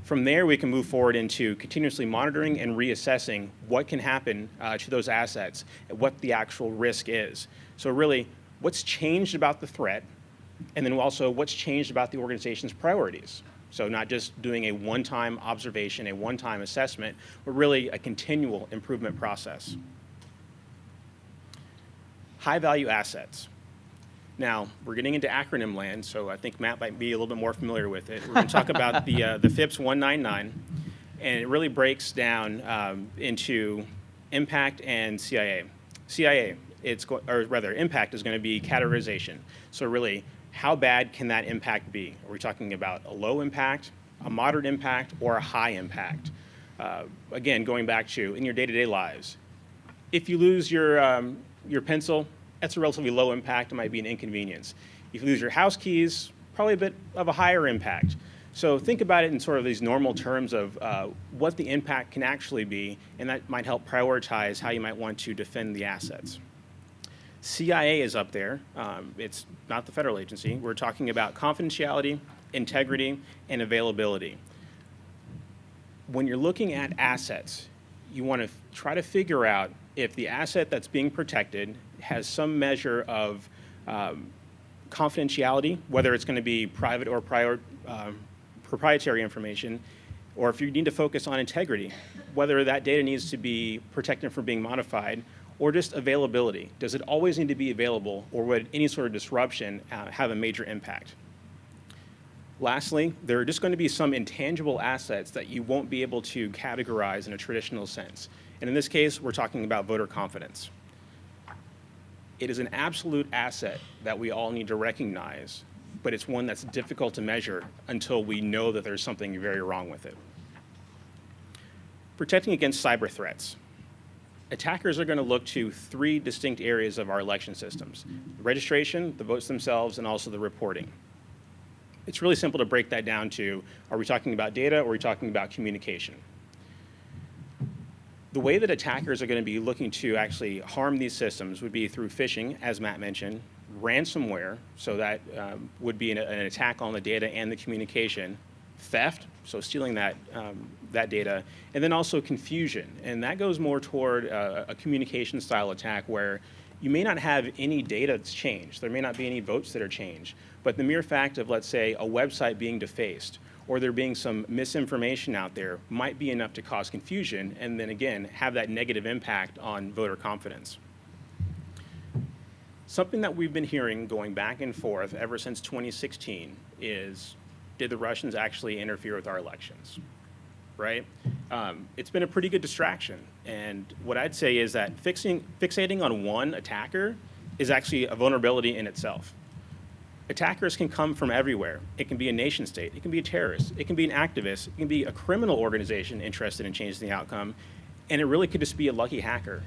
From there, we can move forward into continuously monitoring and reassessing what can happen to those assets and what the actual risk is. So really, what's changed about the threat, and then also what's changed about the organization's priorities. So not just doing a one-time observation, a one-time assessment, but really a continual improvement process. High-value assets. Now, we're getting into acronym land, so I think Matt might be a little bit more familiar with it. We're going to talk about the FIPS 199, and it really breaks down into impact and CIA. CIA, impact is going to be categorization. So really, how bad can that impact be? Are we talking about a low impact, a moderate impact, or a high impact? Again, going back to in your day-to-day lives, if you lose your pencil, that's a relatively low impact. It might be an inconvenience. If you lose your house keys, probably a bit of a higher impact. So think about it in sort of these normal terms of what the impact can actually be, and that might help prioritize how you might want to defend the assets. CIA is up there. It's not the federal agency. We're talking about confidentiality, integrity, and availability. When you're looking at assets, you want to try to figure out if the asset that's being protected has some measure of confidentiality, whether it's going to be private or proprietary information, or if you need to focus on integrity, whether that data needs to be protected from being modified, or just availability. Does it always need to be available, or would any sort of disruption have a major impact? Lastly, there are just going to be some intangible assets that you won't be able to categorize in a traditional sense. And in this case, we're talking about voter confidence. It is an absolute asset that we all need to recognize, but it's one that's difficult to measure until we know that there's something very wrong with it. Protecting against cyber threats. Attackers are going to look to three distinct areas of our election systems: the registration, the votes themselves, and also the reporting. It's really simple to break that down to, are we talking about data or are we talking about communication? The way that attackers are going to be looking to actually harm these systems would be through phishing, as Matt mentioned, ransomware, so that would be an attack on the data and the communication, theft, so stealing that data, and then also confusion. And that goes more toward a communication style attack where you may not have any data that's changed. There may not be any votes that are changed, but the mere fact of, let's say, a website being defaced or there being some misinformation out there might be enough to cause confusion and then again have that negative impact on voter confidence. Something that we've been hearing going back and forth ever since 2016 is, did the Russians actually interfere with our elections, right? It's been a pretty good distraction. And what I'd say is that fixating on one attacker is actually a vulnerability in itself. Attackers can come from everywhere. It can be a nation state, it can be a terrorist, it can be an activist, it can be a criminal organization interested in changing the outcome, and it really could just be a lucky hacker.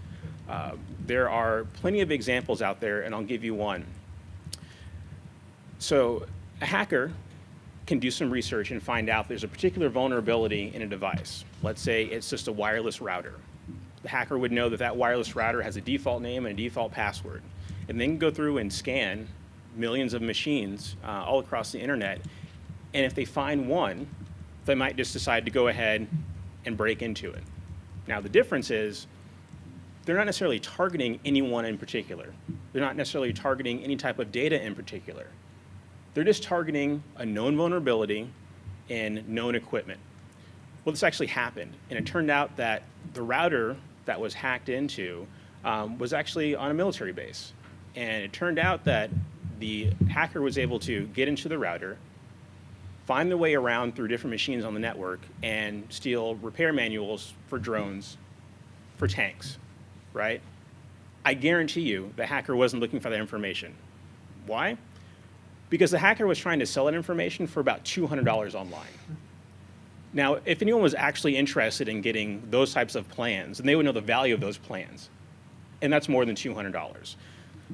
There are plenty of examples out there, and I'll give you one. So a hacker can do some research and find out there's a particular vulnerability in a device. Let's say it's just a wireless router. The hacker would know that that wireless router has a default name and a default password, and then go through and scan millions of machines all across the internet, and if they find one, they might just decide to go ahead and break into it. Now the difference is they're not necessarily targeting anyone in particular. They're not necessarily targeting any type of data in particular. They're just targeting a known vulnerability in known equipment. Well, this actually happened, and it turned out that the router that was hacked into was actually on a military base. And it turned out that the hacker was able to get into the router, find their way around through different machines on the network, and steal repair manuals for drones, for tanks, right? I guarantee you the hacker wasn't looking for that information. Why? Because the hacker was trying to sell that information for about $200 online. Now, if anyone was actually interested in getting those types of plans, then they would know the value of those plans, and that's more than $200.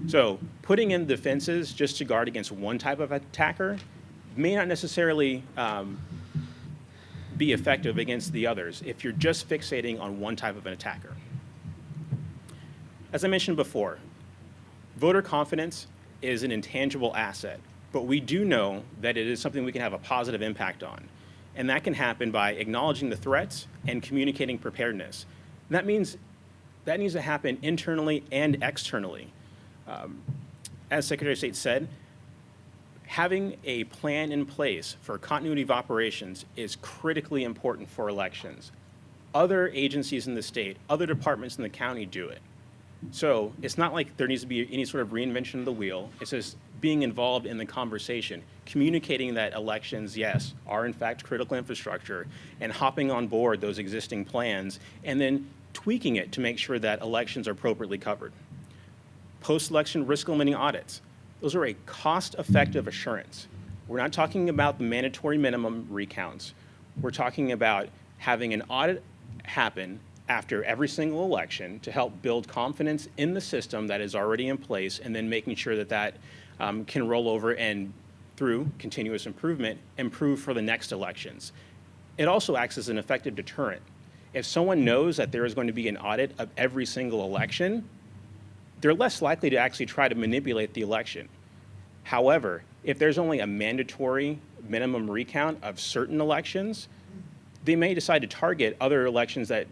So putting in defenses just to guard against one type of attacker may not necessarily be effective against the others if you're just fixating on one type of an attacker. As I mentioned before, voter confidence is an intangible asset, but we do know that it is something we can have a positive impact on. And that can happen by acknowledging the threats and communicating preparedness. And that means that needs to happen internally and externally. As Secretary of State said, having a plan in place for continuity of operations is critically important for elections. Other agencies in the state, other departments in the county do it. So it's not like there needs to be any sort of reinvention of the wheel. It's just being involved in the conversation, communicating that elections, yes, are in fact critical infrastructure, and hopping on board those existing plans, and then tweaking it to make sure that elections are appropriately covered. Post-election risk limiting audits. Those are a cost-effective assurance. We're not talking about the mandatory minimum recounts. We're talking about having an audit happen after every single election to help build confidence in the system that is already in place, and then making sure that that can roll over and, through continuous improvement, improve for the next elections. It also acts as an effective deterrent. If someone knows that there is going to be an audit of every single election, they're less likely to actually try to manipulate the election. However, if there's only a mandatory minimum recount of certain elections, they may decide to target other elections that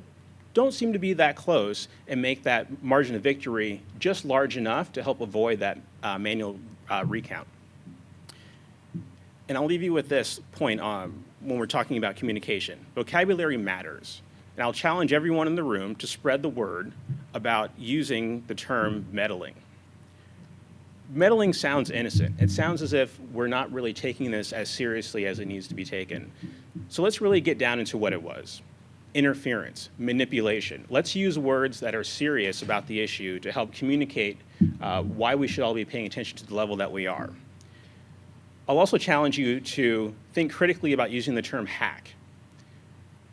don't seem to be that close and make that margin of victory just large enough to help avoid that manual recount. And I'll leave you with this point when we're talking about communication. Vocabulary matters. And I'll challenge everyone in the room to spread the word about using the term meddling. Meddling sounds innocent. It sounds as if we're not really taking this as seriously as it needs to be taken. So let's really get down into what it was. Interference, manipulation. Let's use words that are serious about the issue to help communicate why we should all be paying attention to the level that we are. I'll also challenge you to think critically about using the term hack.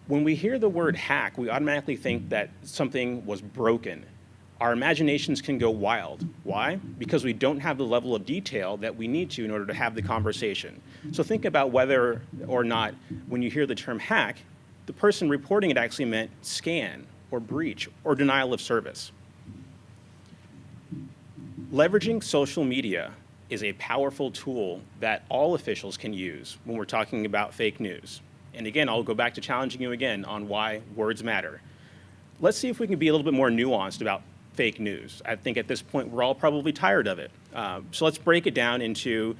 When we hear the word hack, we automatically think that something was broken. Our imaginations can go wild. Why? Because we don't have the level of detail that we need to in order to have the conversation. So think about whether or not, when you hear the term hack, the person reporting it actually meant scan or breach or denial of service. Leveraging social media is a powerful tool that all officials can use when we're talking about fake news. And again, I'll go back to challenging you again on why words matter. Let's see if we can be a little bit more nuanced about fake news. I think at this point we're all probably tired of it. So let's break it down into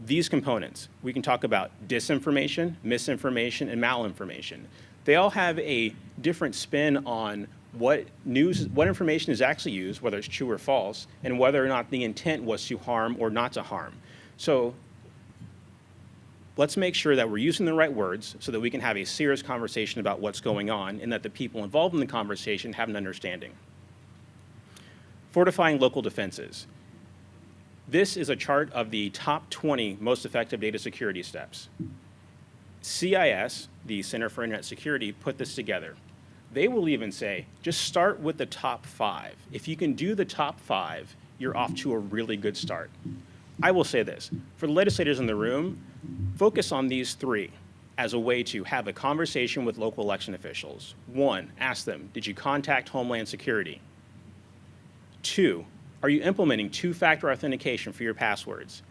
these components. We can talk about disinformation, misinformation, and malinformation. They all have a different spin on what information is actually used, whether it's true or false, and whether or not the intent was to harm or not to harm. So let's make sure that we're using the right words so that we can have a serious conversation about what's going on and that the people involved in the conversation have an understanding. Fortifying local defenses. This is a chart of the top 20 most effective data security steps. CIS, the Center for Internet Security, put this together. They will even say, just start with the top 5. If you can do the top 5, you're off to a really good start. I will say this, for the legislators in the room, focus on these 3 as a way to have a conversation with local election officials. 1, ask them, did you contact Homeland Security? 2, are you implementing 2-factor authentication for your passwords?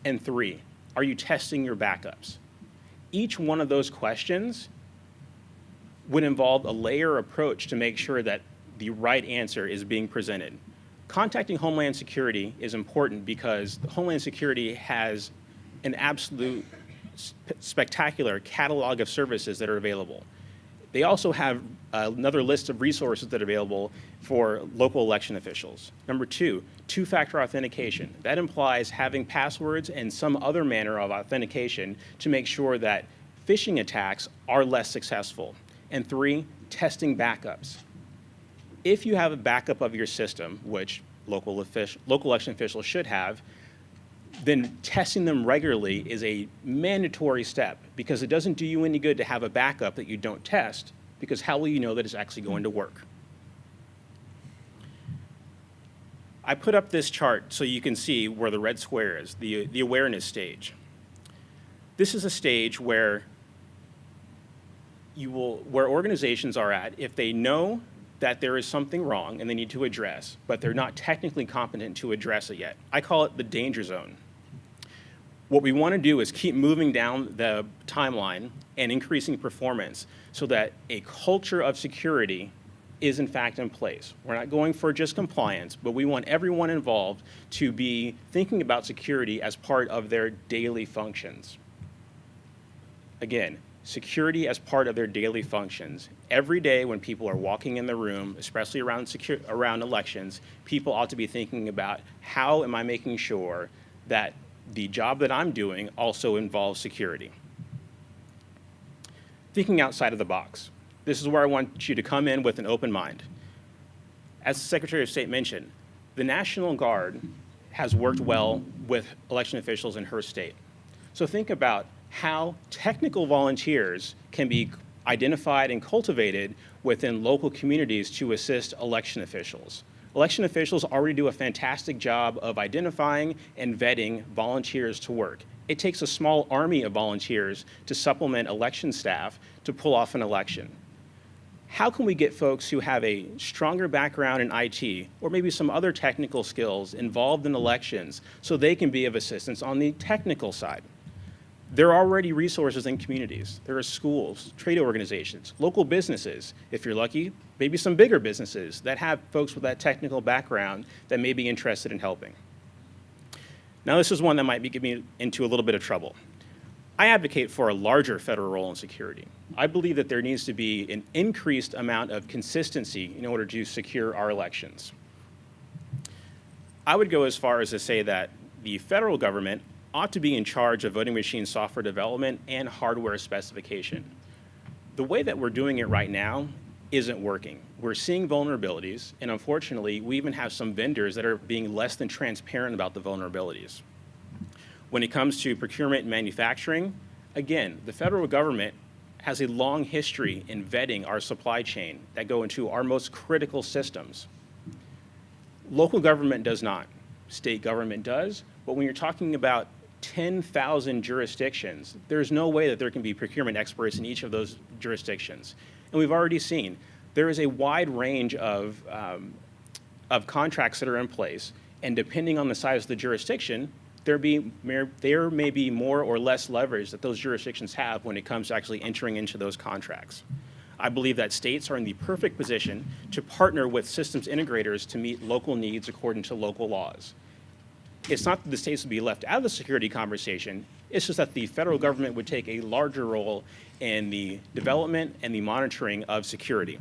And 3, are you testing your backups? Each one of those questions would involve a layer approach to make sure that the right answer is being presented. Contacting Homeland Security is important because Homeland Security has an absolute spectacular catalog of services that are available. They also have another list of resources that are available for local election officials. Number 2, 2-factor authentication. That implies having passwords and some other manner of authentication to make sure that phishing attacks are less successful. And 3, testing backups. If you have a backup of your system, which local election officials should have, then testing them regularly is a mandatory step because it doesn't do you any good to have a backup that you don't test, because how will you know that it's actually going to work? I put up this chart so you can see where the red square is, the awareness stage. This is a stage where organizations are at if they know that there is something wrong and they need to address, but they're not technically competent to address it yet. I call it the danger zone. What we want to do is keep moving down the timeline and increasing performance so that a culture of security is in fact in place. We're not going for just compliance, but we want everyone involved to be thinking about security as part of their daily functions. Again, security as part of their daily functions. Every day when people are walking in the room, especially around elections, people ought to be thinking about how am I making sure that the job that I'm doing also involves security. Thinking outside of the box. This is where I want you to come in with an open mind. As the Secretary of State mentioned, the National Guard has worked well with election officials in her state. So think about how technical volunteers can be identified and cultivated within local communities to assist election officials. Election officials already do a fantastic job of identifying and vetting volunteers to work. It takes a small army of volunteers to supplement election staff to pull off an election. How can we get folks who have a stronger background in IT or maybe some other technical skills involved in elections so they can be of assistance on the technical side? There are already resources in communities. There are schools, trade organizations, local businesses, if you're lucky, maybe some bigger businesses that have folks with that technical background that may be interested in helping. Now, this is one that might be getting me into a little bit of trouble. I advocate for a larger federal role in security. I believe that there needs to be an increased amount of consistency in order to secure our elections. I would go as far as to say that the federal government ought to be in charge of voting machine software development and hardware specification. The way that we're doing it right now isn't working. We're seeing vulnerabilities, and unfortunately, we even have some vendors that are being less than transparent about the vulnerabilities. When it comes to procurement and manufacturing, again, the federal government has a long history in vetting our supply chain that go into our most critical systems. Local government does not. State government does, but when you're talking about 10,000 jurisdictions, there's no way that there can be procurement experts in each of those jurisdictions. And we've already seen there is a wide range of contracts that are in place, and depending on the size of the jurisdiction, there may be more or less leverage that those jurisdictions have when it comes to actually entering into those contracts. I believe that states are in the perfect position to partner with systems integrators to meet local needs according to local laws. It's not that the states would be left out of the security conversation, it's just that the federal government would take a larger role in the development and the monitoring of security.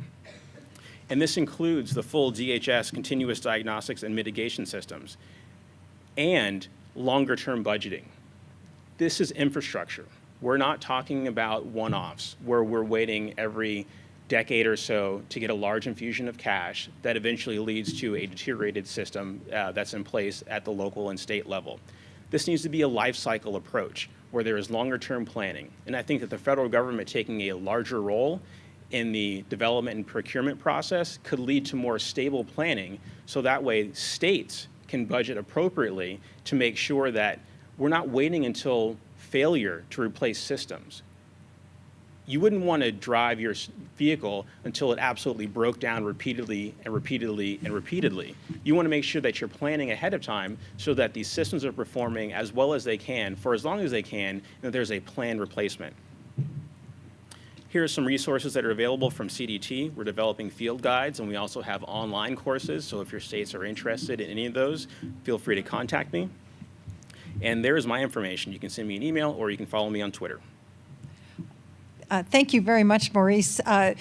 And this includes the full DHS continuous diagnostics and mitigation systems and longer-term budgeting. This is infrastructure. We're not talking about one-offs where we're waiting every decade or so to get a large infusion of cash that eventually leads to a deteriorated system that's in place at the local and state level. This needs to be a life cycle approach where there is longer-term planning. And I think that the federal government taking a larger role in the development and procurement process could lead to more stable planning, so that way states can budget appropriately to make sure that we're not waiting until failure to replace systems. You wouldn't want to drive your vehicle until it absolutely broke down repeatedly and repeatedly and repeatedly. You want to make sure that you're planning ahead of time so that these systems are performing as well as they can for as long as they can, and that there's a planned replacement. Here are some resources that are available from CDT. We're developing field guides, and we also have online courses, so if your states are interested in any of those, feel free to contact me. And there's my information. You can send me an email or you can follow me on Twitter. Thank you very much, Maurice. I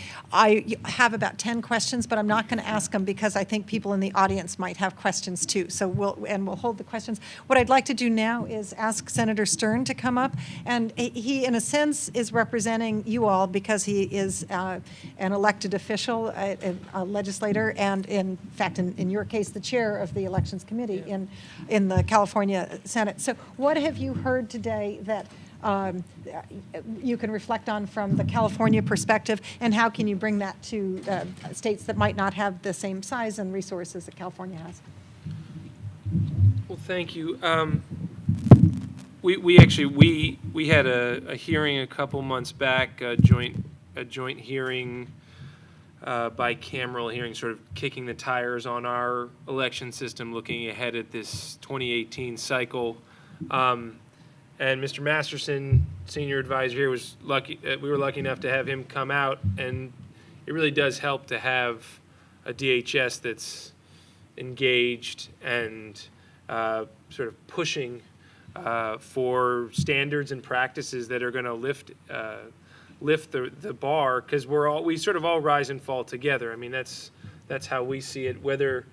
have about 10 questions, but I'm not going to ask them because I think people in the audience might have questions too. So we'll hold the questions. What I'd like to do now is ask Senator Stern to come up, and he, in a sense, is representing you all because he is an elected official, a legislator, and in fact, in your case, the chair of the Elections Committee in the California Senate. So, what have you heard today that you can reflect on from the California perspective, and how can you bring that to states that might not have the same size and resources that California has? Well, thank you. We actually had a hearing a couple months back, a joint hearing bicameral hearing, sort of kicking the tires on our election system, looking ahead at this 2018 cycle. And Mr. Masterson, senior advisor here, was lucky. We were lucky enough to have him come out, and it really does help to have a DHS that's engaged and sort of pushing for standards and practices that are going to lift the bar, because we sort of all rise and fall together. I mean, that's how we see it. Whether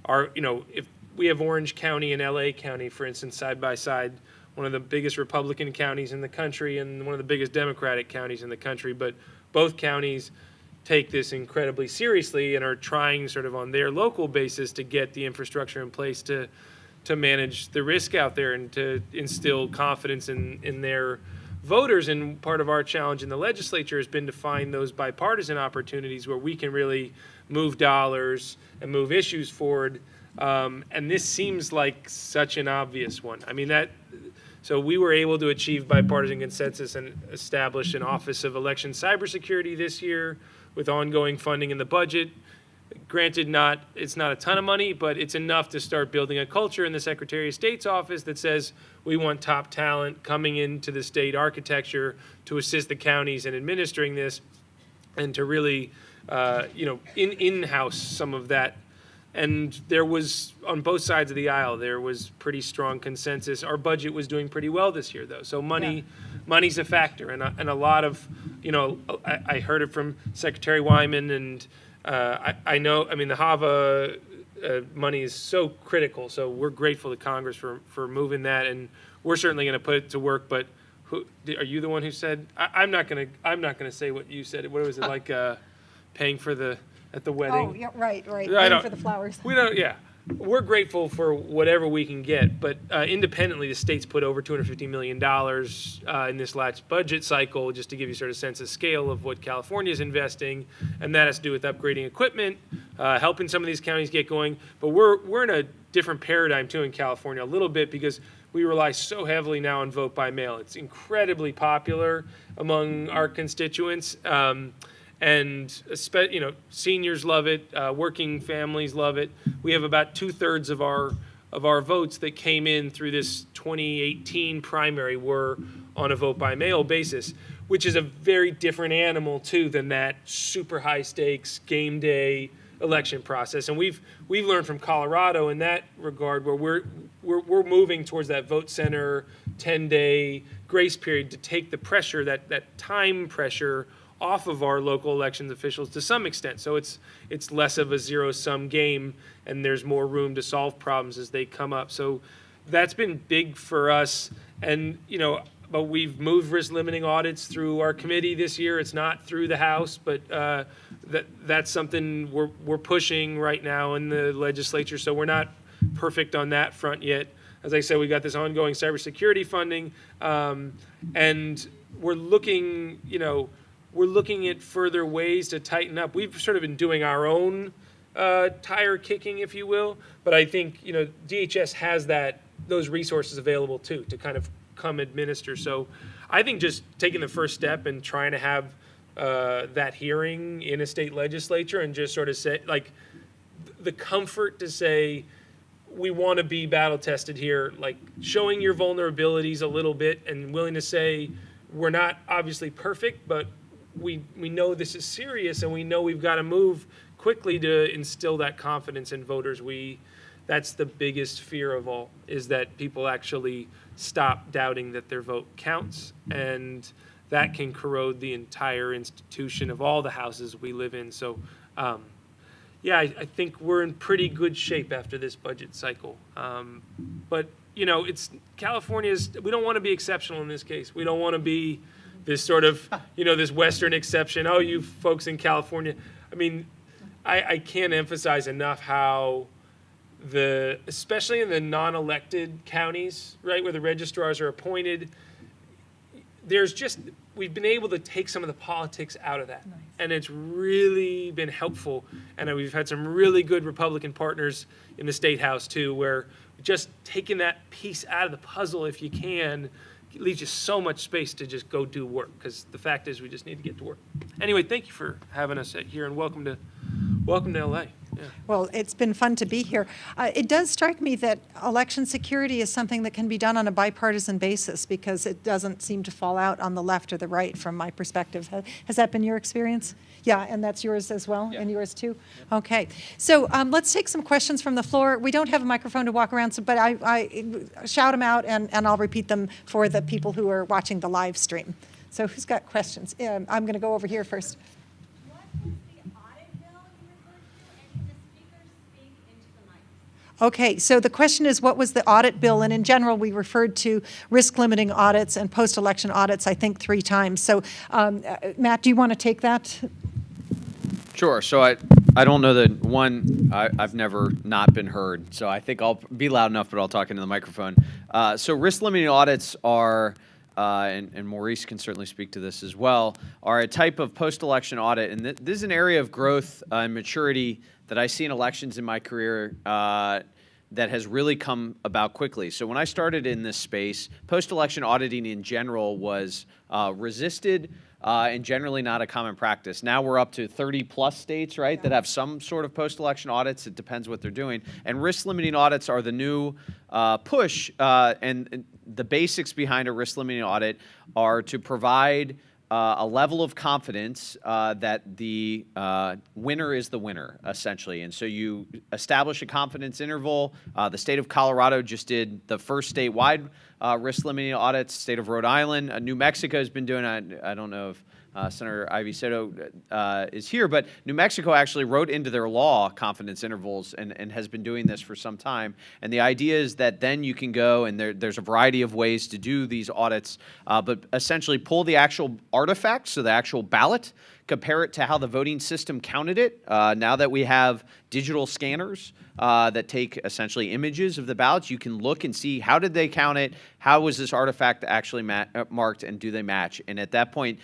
if we have Orange County and LA County, for instance, side by side, one of the biggest Republican counties in the country and one of the biggest Democratic counties in the country, but both counties take this incredibly seriously and are trying sort of on their local basis to get the infrastructure in place to manage the risk out there and to instill confidence in their voters. And part of our challenge in the legislature has been to find those bipartisan opportunities where we can really move dollars and move issues forward. And this seems like such an obvious one. I mean, so we were able to achieve bipartisan consensus and establish an Office of Election Cybersecurity this year with ongoing funding in the budget. Granted, it's not a ton of money, but it's enough to start building a culture in the Secretary of State's office that says we want top talent coming into the state architecture to assist the counties in administering this, and to really, in-house some of that. And there was, on both sides of the aisle, there was pretty strong consensus. Our budget was doing pretty well this year, though. So money's a factor. And a lot of, I heard it from Secretary Wyman, and I know, the HAVA money is so critical. So we're grateful to Congress for moving that. And we're certainly going to put it to work. But are you the one who said, I'm not going to say what you said. What was it like paying for at the wedding? Oh, yeah, right. I Paying for the flowers. We're grateful for whatever we can get, but independently, the state's put over $250 million in this last budget cycle, just to give you sort of sense of scale of what California is investing, and that has to do with upgrading equipment, helping some of these counties get going. But we're in a different paradigm too in California a little bit, because we rely so heavily now on vote by mail. It's incredibly popular among our constituents. And seniors love it. Working families love it. We have about 2/3 of our votes that came in through this 2018 primary were on a vote by mail basis, which is a very different animal too than that super high stakes game day election process. And we've learned from Colorado in that regard, where we're moving towards that vote center 10-day grace period to take the pressure, that time pressure, off of our local elections officials to some extent. So it's less of a zero-sum game, and there's more room to solve problems as they come up. So that's been big for us. And, but we've moved risk-limiting audits through our committee this year. It's not through the House, but that's something we're pushing right now in the legislature. So we're not perfect on that front yet. As I said, we got this ongoing cybersecurity funding, and we're looking at further ways to tighten up. We've sort of been doing our own tire kicking, if you will, but I think DHS has those resources available too to kind of come administer. So I think just taking the first step and trying to have that hearing in a state legislature and just sort of say, like, the comfort to say, we want to be battle tested here, like showing your vulnerabilities a little bit and willing to say, we're not obviously perfect, but we know this is serious, and we know we've got to move quickly to instill that confidence in voters. That's the biggest fear of all, is that people actually stop doubting that their vote counts, and that can corrode the entire institution of all the houses we live in. So, I think we're in pretty good shape after this budget cycle. But it's California's. We don't want to be exceptional in this case. We don't want to be this sort of, this Western exception. Oh, you folks in California. I mean, I can't emphasize enough how especially in the non-elected counties, right, where the registrars are appointed, we've been able to take some of the politics out of that. Nice. And it's really been helpful. And we've had some really good Republican partners in the State House too, where just taking that piece out of the puzzle, if you can, leaves you so much space to just go do work, because the fact is we just need to get to work. Anyway, thank you for having us here, and welcome to LA. Yeah. Well, it's been fun to be here. It does strike me that election security is something that can be done on a bipartisan basis because it doesn't seem to fall out on the left or the right from my perspective. Has that been your experience? Yeah, and that's yours as well, and yours too? Okay. So let's take some questions from the floor. We don't have a microphone to walk around, but I shout them out, and I'll repeat them for the people who are watching the live stream. So who's got questions? I'm going to go over here first. Okay, so the question is, what was the audit bill? And in general, we referred to risk-limiting audits and post-election audits, I think, 3 times. So, Matt, do you want to take that? Sure. So I don't know that one, I've never not been heard. So I think I'll be loud enough, but I'll talk into the microphone. So risk-limiting audits are, and Maurice can certainly speak to this as well, are a type of post-election audit. And this is an area of growth and maturity that I see in elections in my career that has really come about quickly. So when I started in this space, post-election auditing in general was resisted and generally not a common practice. Now we're up to 30+ states, right, that have some sort of post-election audits. It depends what they're doing. And risk-limiting audits are the new push, and the basics behind a risk-limiting audit are to provide a level of confidence that the winner is the winner, essentially. And so you establish a confidence interval. The state of Colorado just did the first statewide risk-limiting audits. State of Rhode Island, New Mexico has been doing, I don't know if Senator Ivy Soto is here, but New Mexico actually wrote into their law confidence intervals and has been doing this for some time. And the idea is that then you can go, and there's a variety of ways to do these audits, but essentially pull the actual artifacts, so the actual ballot, compare it to how the voting system counted it. Now that we have digital scanners that take essentially images of the ballots, you can look and see how did they count it, how was this artifact actually marked, and do they match? And at that point,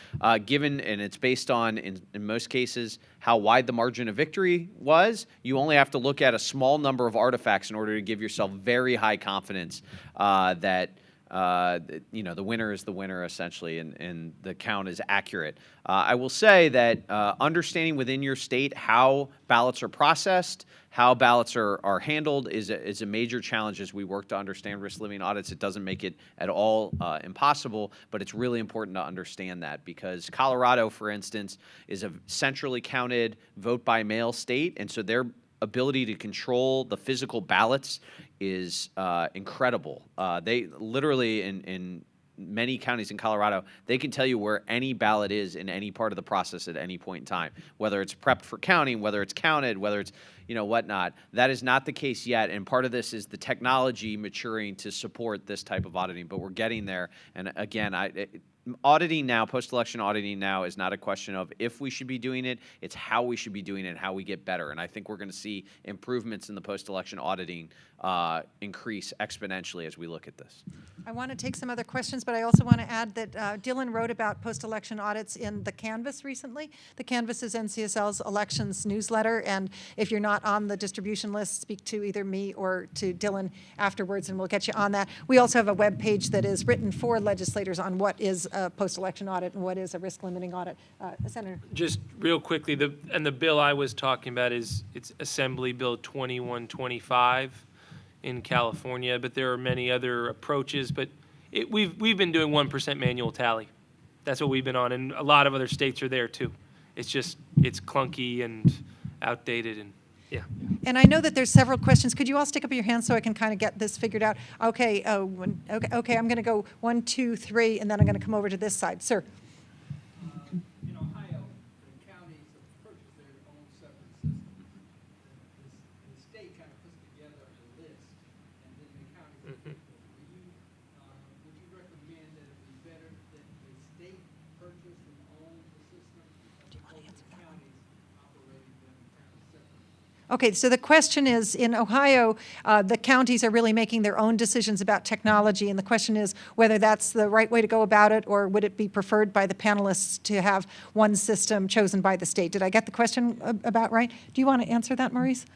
given, and it's based on, in most cases, how wide the margin of victory was, you only have to look at a small number of artifacts in order to give yourself very high confidence that the winner is the winner, essentially, and the count is accurate. I will say that understanding within your state how ballots are processed, how ballots are handled is a major challenge as we work to understand risk-limiting audits. It doesn't make it at all impossible, but it's really important to understand that, because Colorado, for instance, is a centrally counted vote-by-mail state, and so their ability to control the physical ballots is incredible. They literally, in many counties in Colorado, they can tell you where any ballot is in any part of the process at any point in time, whether it's prepped for counting, whether it's counted, whether it's whatnot. That is not the case yet, and part of this is the technology maturing to support this type of auditing, but we're getting there. And again, auditing now, post-election auditing now, is not a question of if we should be doing it, it's how we should be doing it and how we get better. And I think we're going to see improvements in the post-election auditing increase exponentially as we look at this. I want to take some other questions, but I also want to add that Dylan wrote about post-election audits in the Canvas recently. The Canvas is NCSL's elections newsletter, and if you're not on the distribution list, speak to either me or to Dylan afterwards, and we'll get you on that. We also have a web page that is written for legislators on what is a post-election audit and what is a risk-limiting audit. Senator? Just real quickly, the bill I was talking about it's Assembly Bill 2125 in California, but there are many other approaches. But we've been doing 1% manual tally. That's what we've been on, and a lot of other states are there too. It's clunky and outdated, and yeah. And I know that there's several questions. Could you all stick up your hands so I can kind of get this figured out? Okay. Okay. I'm going to go 1, 2, 3, and then I'm going to come over to this side, sir. In Ohio, the counties have purchased their own separate system. The state kind of puts together a list, and then the counties. Would you recommend that it be better that the state purchase and own the system, as opposed to counties operating them kind of separately? Okay, so the question is, in Ohio, the counties are really making their own decisions about technology, and the question is whether that's the right way to go about it, or would it be preferred by the panelists to have one system chosen by the state? Did I get the question about right? Do you want to answer that, Maurice?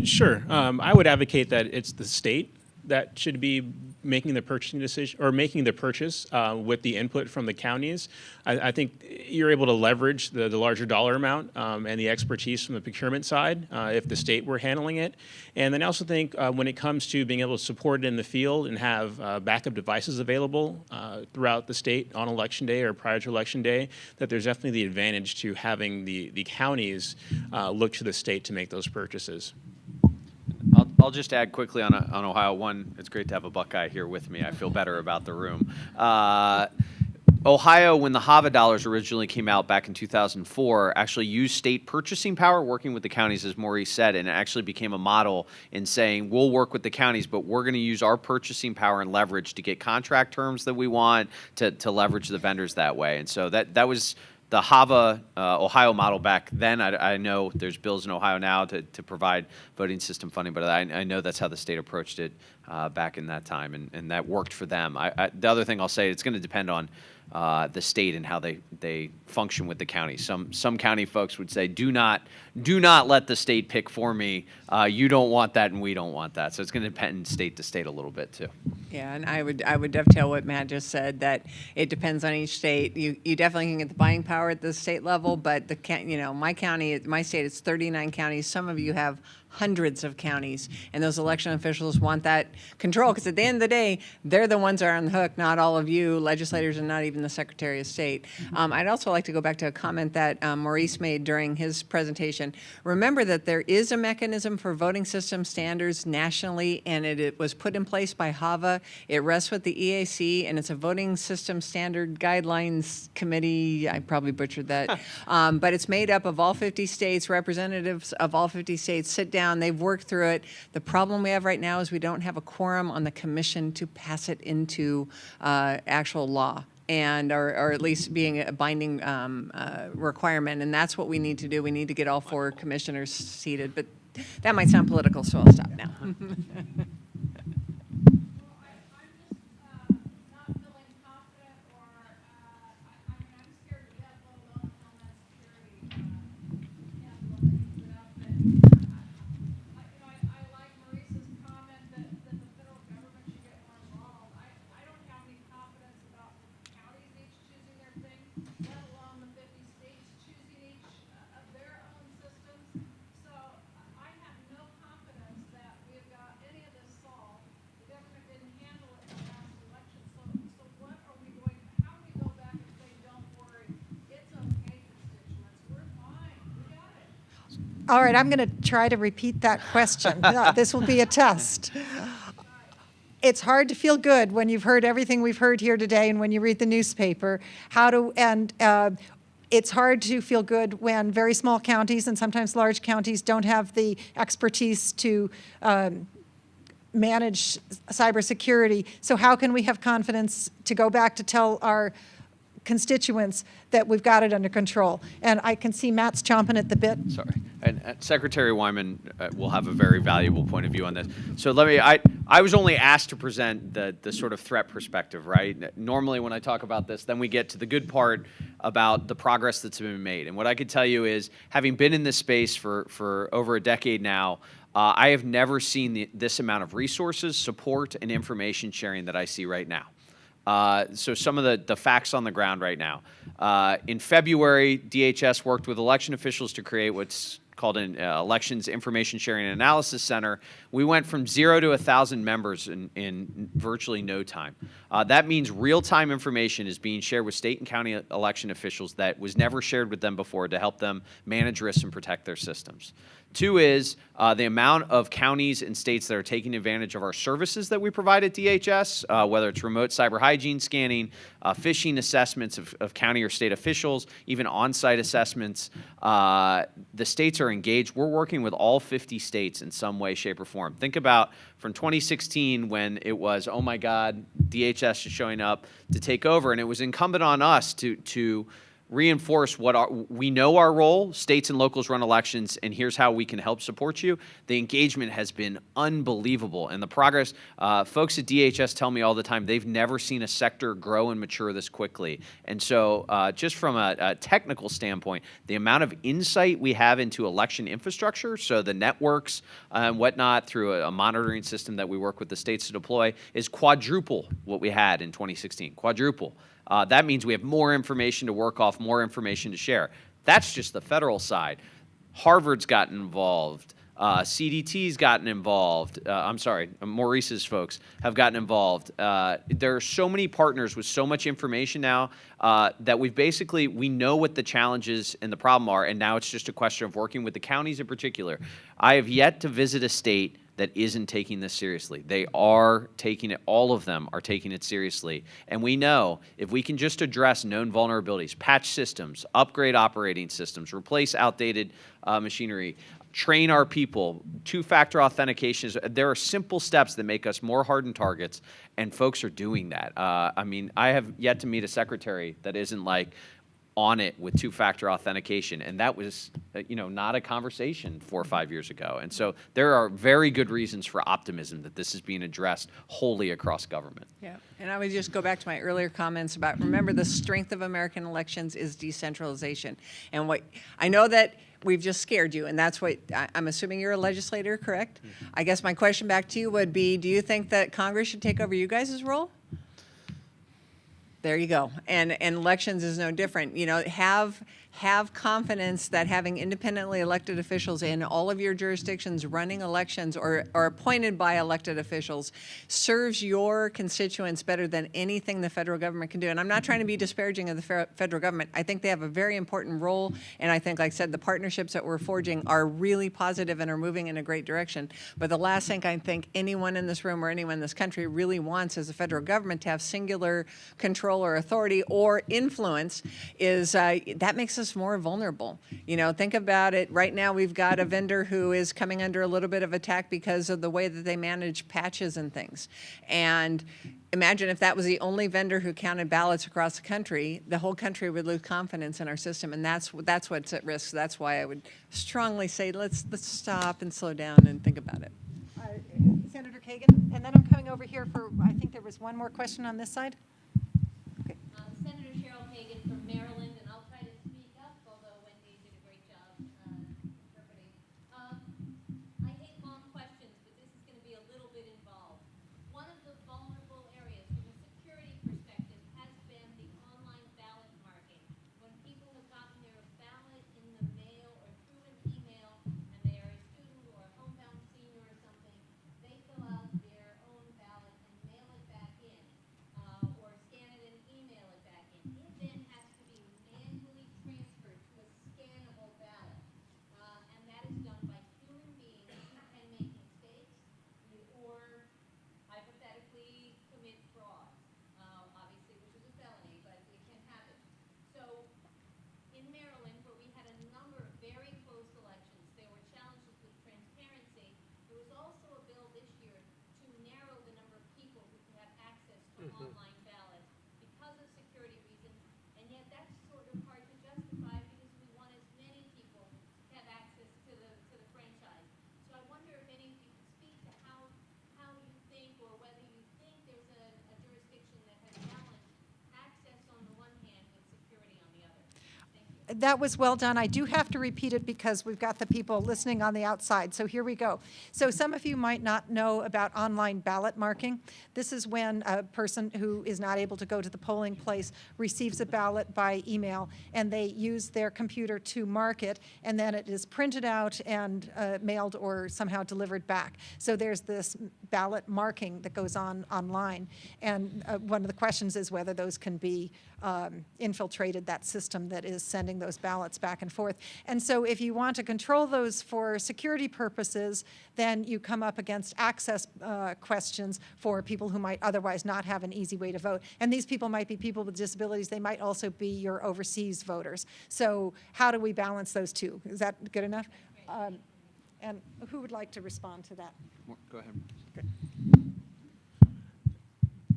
Sure. I would advocate that it's the state that should be making the purchasing decision or making the purchase with the input from the counties, I think you're able to leverage the larger dollar amount and the expertise from the procurement side if the state were handling it. And then I also think when it comes to being able to support it in the field and have backup devices available throughout the state on election day or prior to election day, that there's definitely the advantage to having the counties look to the state to make those purchases. I'll just add quickly on Ohio. One, it's great to have a Buckeye here with me. I feel better about the room. Ohio, when the HAVA dollars originally came out back in 2004, actually used state purchasing power, working with the counties, as Maurice said, and it actually became a model in saying, we'll work with the counties, but we're going to use our purchasing power and leverage to get contract terms that we want, to leverage the vendors that way. And so that was the HAVA Ohio model back then. I know there's bills in Ohio now to provide voting system funding, but I know that's how the state approached it back in that time, and that worked for them. The other thing I'll say, it's going to depend on the state and how they function with the county. Some county folks would say, do not let the state pick for me. You don't want that, and we don't want that. So it's going to depend state to state a little bit too. Yeah, and I would dovetail what Matt just said, that it depends on each state. You definitely can get the buying power at the state level, but my county, my state, it's 39 counties. Some of you have hundreds of counties, and those election officials want that control, because at the end of the day, they're the ones that are on the hook, not all of you legislators and not even the Secretary of State. I'd also like to go back to a comment that Maurice made during his presentation. Remember that there is a mechanism for voting system standards nationally, and it was put in place by HAVA. It rests with the EAC, and it's a voting system standard guidelines committee. I probably butchered that. But it's made up of all 50 states, representatives of all 50 states sit down. They've worked through it. The problem we have right now is we don't have a quorum on the commission to pass it into actual law, and or at least being a binding requirement. And that's what we need to do. We need to get all 4 commissioners seated. But that might sound political, so I'll stop now. All right, I'm going to try to repeat that question. This will be a test. It's hard to feel good when you've heard everything we've heard here today and when you read the newspaper. It's hard to feel good when very small counties and sometimes large counties don't have the expertise to manage cybersecurity. So how can we have confidence to go back to tell our constituents that we've got it under control? And I can see Matt's chomping at the bit. Sorry. And Secretary Wyman will have a very valuable point of view on this. So I was only asked to present the sort of threat perspective, right? Normally when I talk about this, then we get to the good part about the progress that's been made. And what I could tell you is, having been in this space for over a decade now, I have never seen this amount of resources, support, and information sharing that I see right now. So some of the facts on the ground right now. In February, DHS worked with election officials to create what's called an Elections Information Sharing and Analysis Center. We went from 0 to 1,000 members in virtually no time. That means real-time information is being shared with state and county election officials that was never shared with them before, to help them manage risks and protect their systems. 2 is the amount of counties and states that are taking advantage of our services that we provide at DHS, whether it's remote cyber hygiene scanning, phishing assessments of county or state officials, even on-site assessments. The states are engaged. We're working with all 50 states in some way, shape, or form. Think about from 2016, when it was, oh my God, DHS is showing up to take over, and it was incumbent on us to reinforce we know our role. States and locals run elections, and here's how we can help support you. The engagement has been unbelievable, and the progress. Folks at DHS tell me all the time they've never seen a sector grow and mature this quickly. And so, just from a technical standpoint, the amount of insight we have into election infrastructure, so the networks and whatnot through a monitoring system that we work with the states to deploy, is quadruple what we had in 2016. Quadruple. That means we have more information to work off, more information to share. That's just the federal side. Harvard's gotten involved. CDT's gotten involved. I'm sorry, Maurice's folks have gotten involved. There are so many partners with so much information now that we know what the challenges and the problem are, and now it's just a question of working with the counties in particular. I have yet to visit a state that isn't taking this seriously. They are taking it, all of them are taking it seriously. And we know if we can just address known vulnerabilities, patch systems, upgrade operating systems, replace outdated machinery, train our people, two-factor authentications, there are simple steps that make us more hardened targets, and folks are doing that. I mean, I have yet to meet a secretary that isn't like, on it with two-factor authentication, and that was, not a conversation 4 or 5 years ago. And so there are very good reasons for optimism that this is being addressed wholly across government. Yeah, and I would just go back to my earlier comments about, remember, the strength of American elections is decentralization. And what I know that we've just scared you, and that's what I'm assuming you're a legislator, correct? Mm-hmm. I guess my question back to you would be, do you think that Congress should take over you guys' role? There you go. And elections is no different. Have confidence that having independently elected officials in all of your jurisdictions running elections or appointed by elected officials serves your constituents better than anything the federal government can do. And I'm not trying to be disparaging of the federal government. I think they have a very important role, and I think, like I said, the partnerships that we're forging are really positive and are moving in a great direction. But the last thing I think anyone in this room or anyone in this country really wants is the federal government to have singular control or authority or influence is that makes us more vulnerable. Think about it. Right now, we've got a vendor who is coming under a little bit of attack because of the way that they manage patches and things. And imagine if that was the only vendor who counted ballots across the country, the whole country would lose confidence in our system, and that's what's at risk. That's why I would strongly say let's stop and slow down and think about it. Senator Kagan, and then I'm coming over here for, I think there was one more question on this side. Okay. Senator Cheryl Kagan from Maryland, and I'll try to speak up, although Wendy did a great job interpreting. I hate long questions, but this is going to be a little bit involved. One of the vulnerable areas from a security perspective has been the online ballot marking. When people have gotten their ballot in the mail or through an email, and they are a student or a homebound senior or something, they fill out their own ballot and mail it back in, or scan it and email it back in. It then has to be manually transferred to a scannable ballot, and that is done by human beings who can make mistakes or hypothetically commit fraud, obviously, which is a felony, but it can happen. So in Maryland, where we had a number of very close elections, there were challenges with transparency. There was also a bill this year to narrow the number of people who could have access to online ballots because of security reasons, and yet that's sort of hard to justify because we want as many people to have access to the franchise. So I wonder if any of you could speak to how you think, or whether you think there's a jurisdiction that has balanced access on the one hand with security on the other. Thank you. That was well done. I do have to repeat it because we've got the people listening on the outside. So here we go. So some of you might not know about online ballot marking. This is when a person who is not able to go to the polling place receives a ballot by email, and they use their computer to mark it, and then it is printed out and mailed or somehow delivered back. So there's this ballot marking that goes on online. And one of the questions is whether those can be infiltrated, that system that is sending those ballots back and forth. And so if you want to control those for security purposes, then you come up against access questions for people who might otherwise not have an easy way to vote. And these people might be people with disabilities. They might also be your overseas voters. So how do we balance those two? Is that good enough? And who would like to respond to that? Go ahead.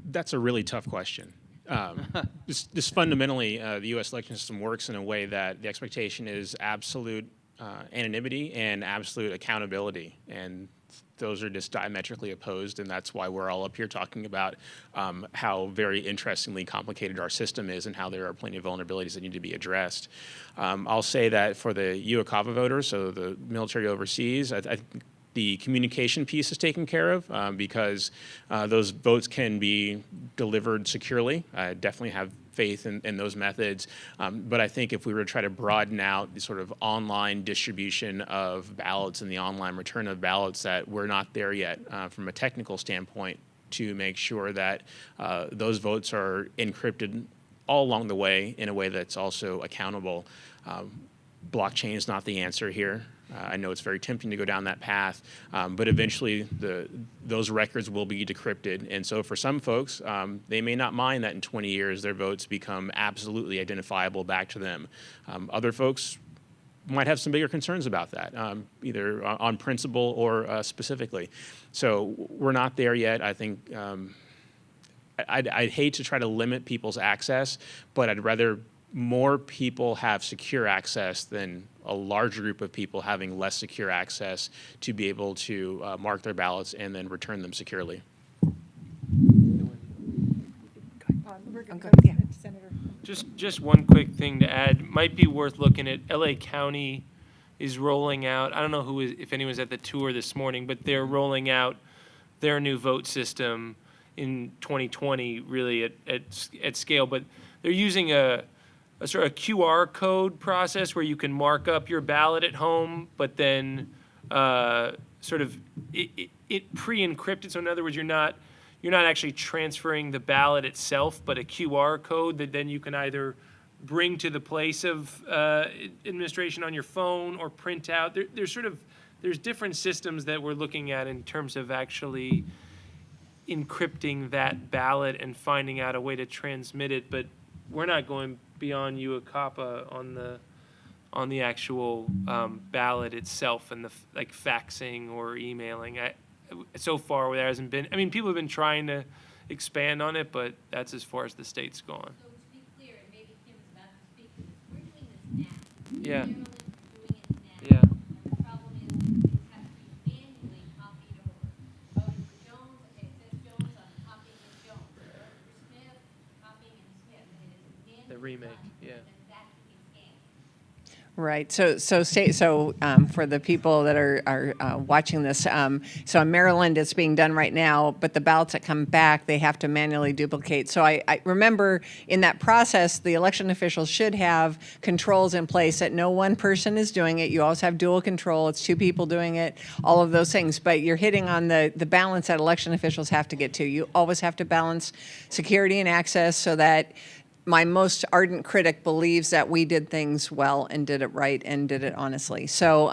That's a really tough question. Just fundamentally, the U.S. election system works in a way that the expectation is absolute anonymity and absolute accountability, and those are just diametrically opposed, and that's why we're all up here talking about how very interestingly complicated our system is and how there are plenty of vulnerabilities that need to be addressed. I'll say that for the UOCAVA voters, so the military overseas, I think the communication piece is taken care of because those votes can be delivered securely. I definitely have faith in those methods. But I think if we were to try to broaden out the sort of online distribution of ballots and the online return of ballots, that we're not there yet from a technical standpoint to make sure that those votes are encrypted all along the way in a way that's also accountable. Blockchain is not the answer here. I know it's very tempting to go down that path, but eventually those records will be decrypted. And so for some folks, they may not mind that in 20 years their votes become absolutely identifiable back to them. Other folks might have some bigger concerns about that, either on principle or specifically. So we're not there yet. I think I'd hate to try to limit people's access, but I'd rather more people have secure access than a larger group of people having less secure access to be able to mark their ballots and then return them securely. Just one quick thing to add. Might be worth looking at. LA County is rolling out. I don't know if anyone was at the tour this morning, but they're rolling out their new vote system in 2020, really at scale. But they're using a sort of QR code process where you can mark up your ballot at home, but then sort of it pre-encrypted. So in other words, you're not actually transferring the ballot itself, but a QR code that then you can either bring to the place of administration on your phone or print out. There's different systems that we're looking at in terms of actually encrypting that ballot and finding out a way to transmit it, but we're not going beyond UOCAPA on the actual ballot itself and the like faxing or emailing. So far there hasn't been. I mean, people have been trying to expand on it, but that's as far as the state's gone. So to be clear, and maybe Kim's about to speak to this, we're doing this now. Yeah. Maryland's doing it now. Yeah. And the problem is things have to be manually copied over. Voting for Jones, okay, it says Jones, I'm copying in Jones. Voting for Smith, copying in Smith. And it is manually The remake, done, yeah. and that can be scanned. Right. So for the people that are watching this, so in Maryland it's being done right now, but the ballots that come back they have to manually duplicate. So I remember in that process, the election officials should have controls in place that no one person is doing it. You always have dual control. It's two people doing it. All of those things. But you're hitting on the balance that election officials have to get to. You always have to balance security and access so that my most ardent critic believes that we did things well and did it right and did it honestly. So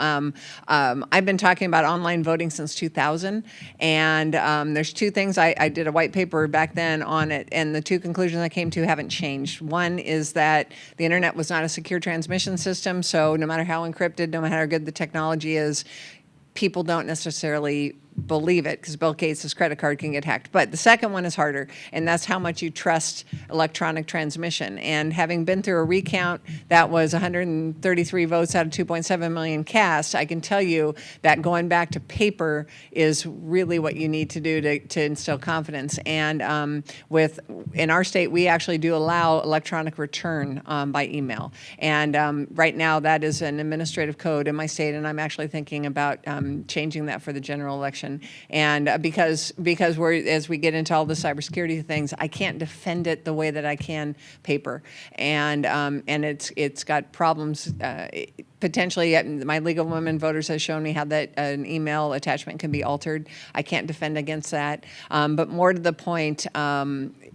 I've been talking about online voting since 2000, and there's two things. I did a white paper back then on it, and the two conclusions I came to haven't changed. One is that the internet was not a secure transmission system, so no matter how encrypted, no matter how good the technology is, people don't necessarily believe it because Bill Gates' credit card can get hacked. But the second one is harder, and that's how much you trust electronic transmission. And having been through a recount that was 133 votes out of 2.7 million cast, I can tell you that going back to paper is really what you need to do to instill confidence. And in our state, we actually do allow electronic return by email. And right now, that is an administrative code in my state, and I'm actually thinking about changing that for the general election. And because as we get into all the cybersecurity things, I can't defend it the way that I can paper, and it's got problems. Potentially, my League of Women Voters has shown me how that an email attachment can be altered. I can't defend against that. But more to the point,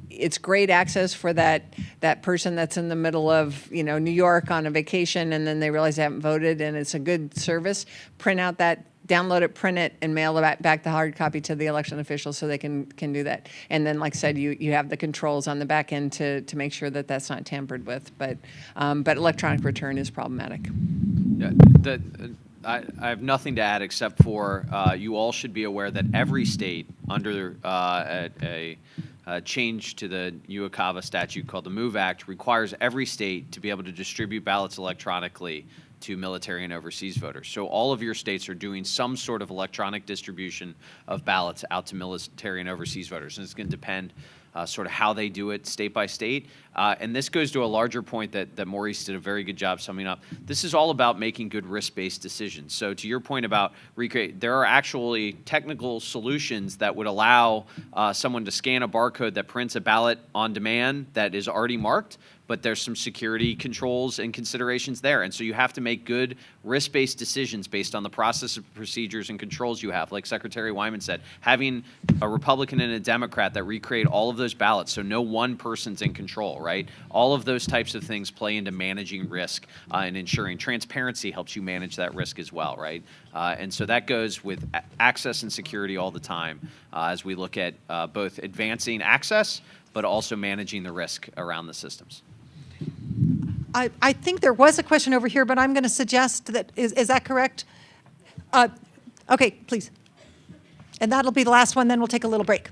it's great access for that person that's in the middle of New York on a vacation, and then they realize they haven't voted, and it's a good service. Print out that. Download it, print it, and mail it back the hard copy to the election officials so they can do that. And then, like I said, you have the controls on the back end to make sure that that's not tampered with. But electronic return is problematic. Yeah, I have nothing to add except for you all should be aware that every state under a change to the UOCAVA statute called the MOVE Act requires every state to be able to distribute ballots electronically to military and overseas voters. So all of your states are doing some sort of electronic distribution of ballots out to military and overseas voters. And it's going to depend sort of how they do it state by state. And this goes to a larger point that Maurice did a very good job summing up. This is all about making good risk-based decisions. So to your point about recreate, there are actually technical solutions that would allow someone to scan a barcode that prints a ballot on demand that is already marked, but there's some security controls and considerations there. And so you have to make good risk-based decisions based on the process of procedures and controls you have. Like Secretary Wyman said, having a Republican and a Democrat that recreate all of those ballots so no one person's in control, right? All of those types of things play into managing risk and ensuring transparency helps you manage that risk as well, right? And so that goes with access and security all the time as we look at both advancing access but also managing the risk around the systems. I think there was a question over here, but I'm going to suggest that, is that correct? Okay, please. And that'll be the last one, then we'll take a little break.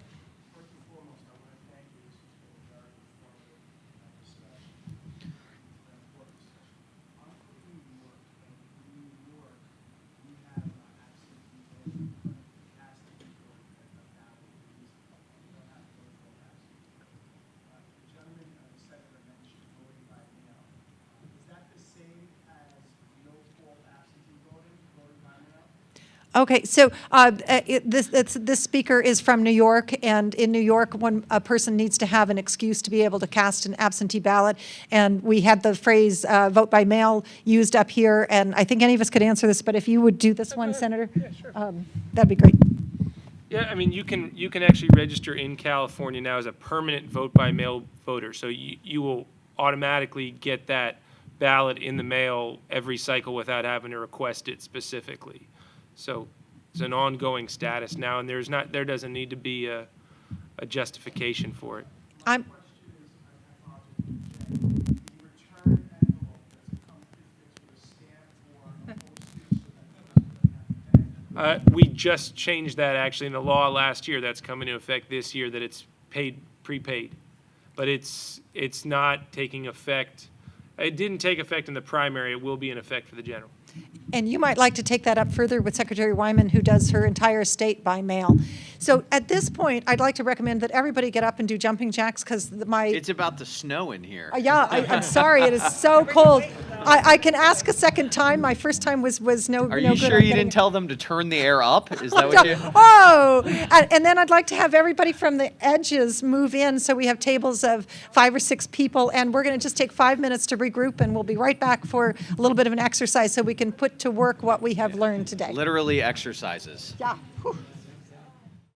Okay, so this speaker is from New York, and in New York, a person needs to have an excuse to be able to cast an absentee ballot, and we had the phrase vote by mail used up here, and I think any of us could answer this, but if you would do this one, Senator, that'd be great. Yeah, I mean, you can actually register in California now as a permanent vote by mail voter. So you will automatically get that ballot in the mail every cycle without having to request it specifically. So it's an ongoing status now, and there doesn't need to be a justification for it. We just changed that actually in the law last year. That's coming into effect this year, that it's prepaid, but it's not taking effect. It didn't take effect in the primary. It will be in effect for the general. And you might like to take that up further with Secretary Wyman, who does her entire state by mail. So at this point, I'd like to recommend that everybody get up and do jumping jacks, because It's about to snow in here. yeah, I'm sorry, it is so cold. I can ask a second time. My first time was no good. Are you sure you didn't tell them to turn the air up? Is that what you? Oh, and then I'd like to have everybody from the edges move in, so we have tables of 5 or 6 people, and we're going to just take 5 minutes to regroup, and we'll be right back for a little bit of an exercise so we can put to work what we have learned today. Literally exercises. Yeah. Whew.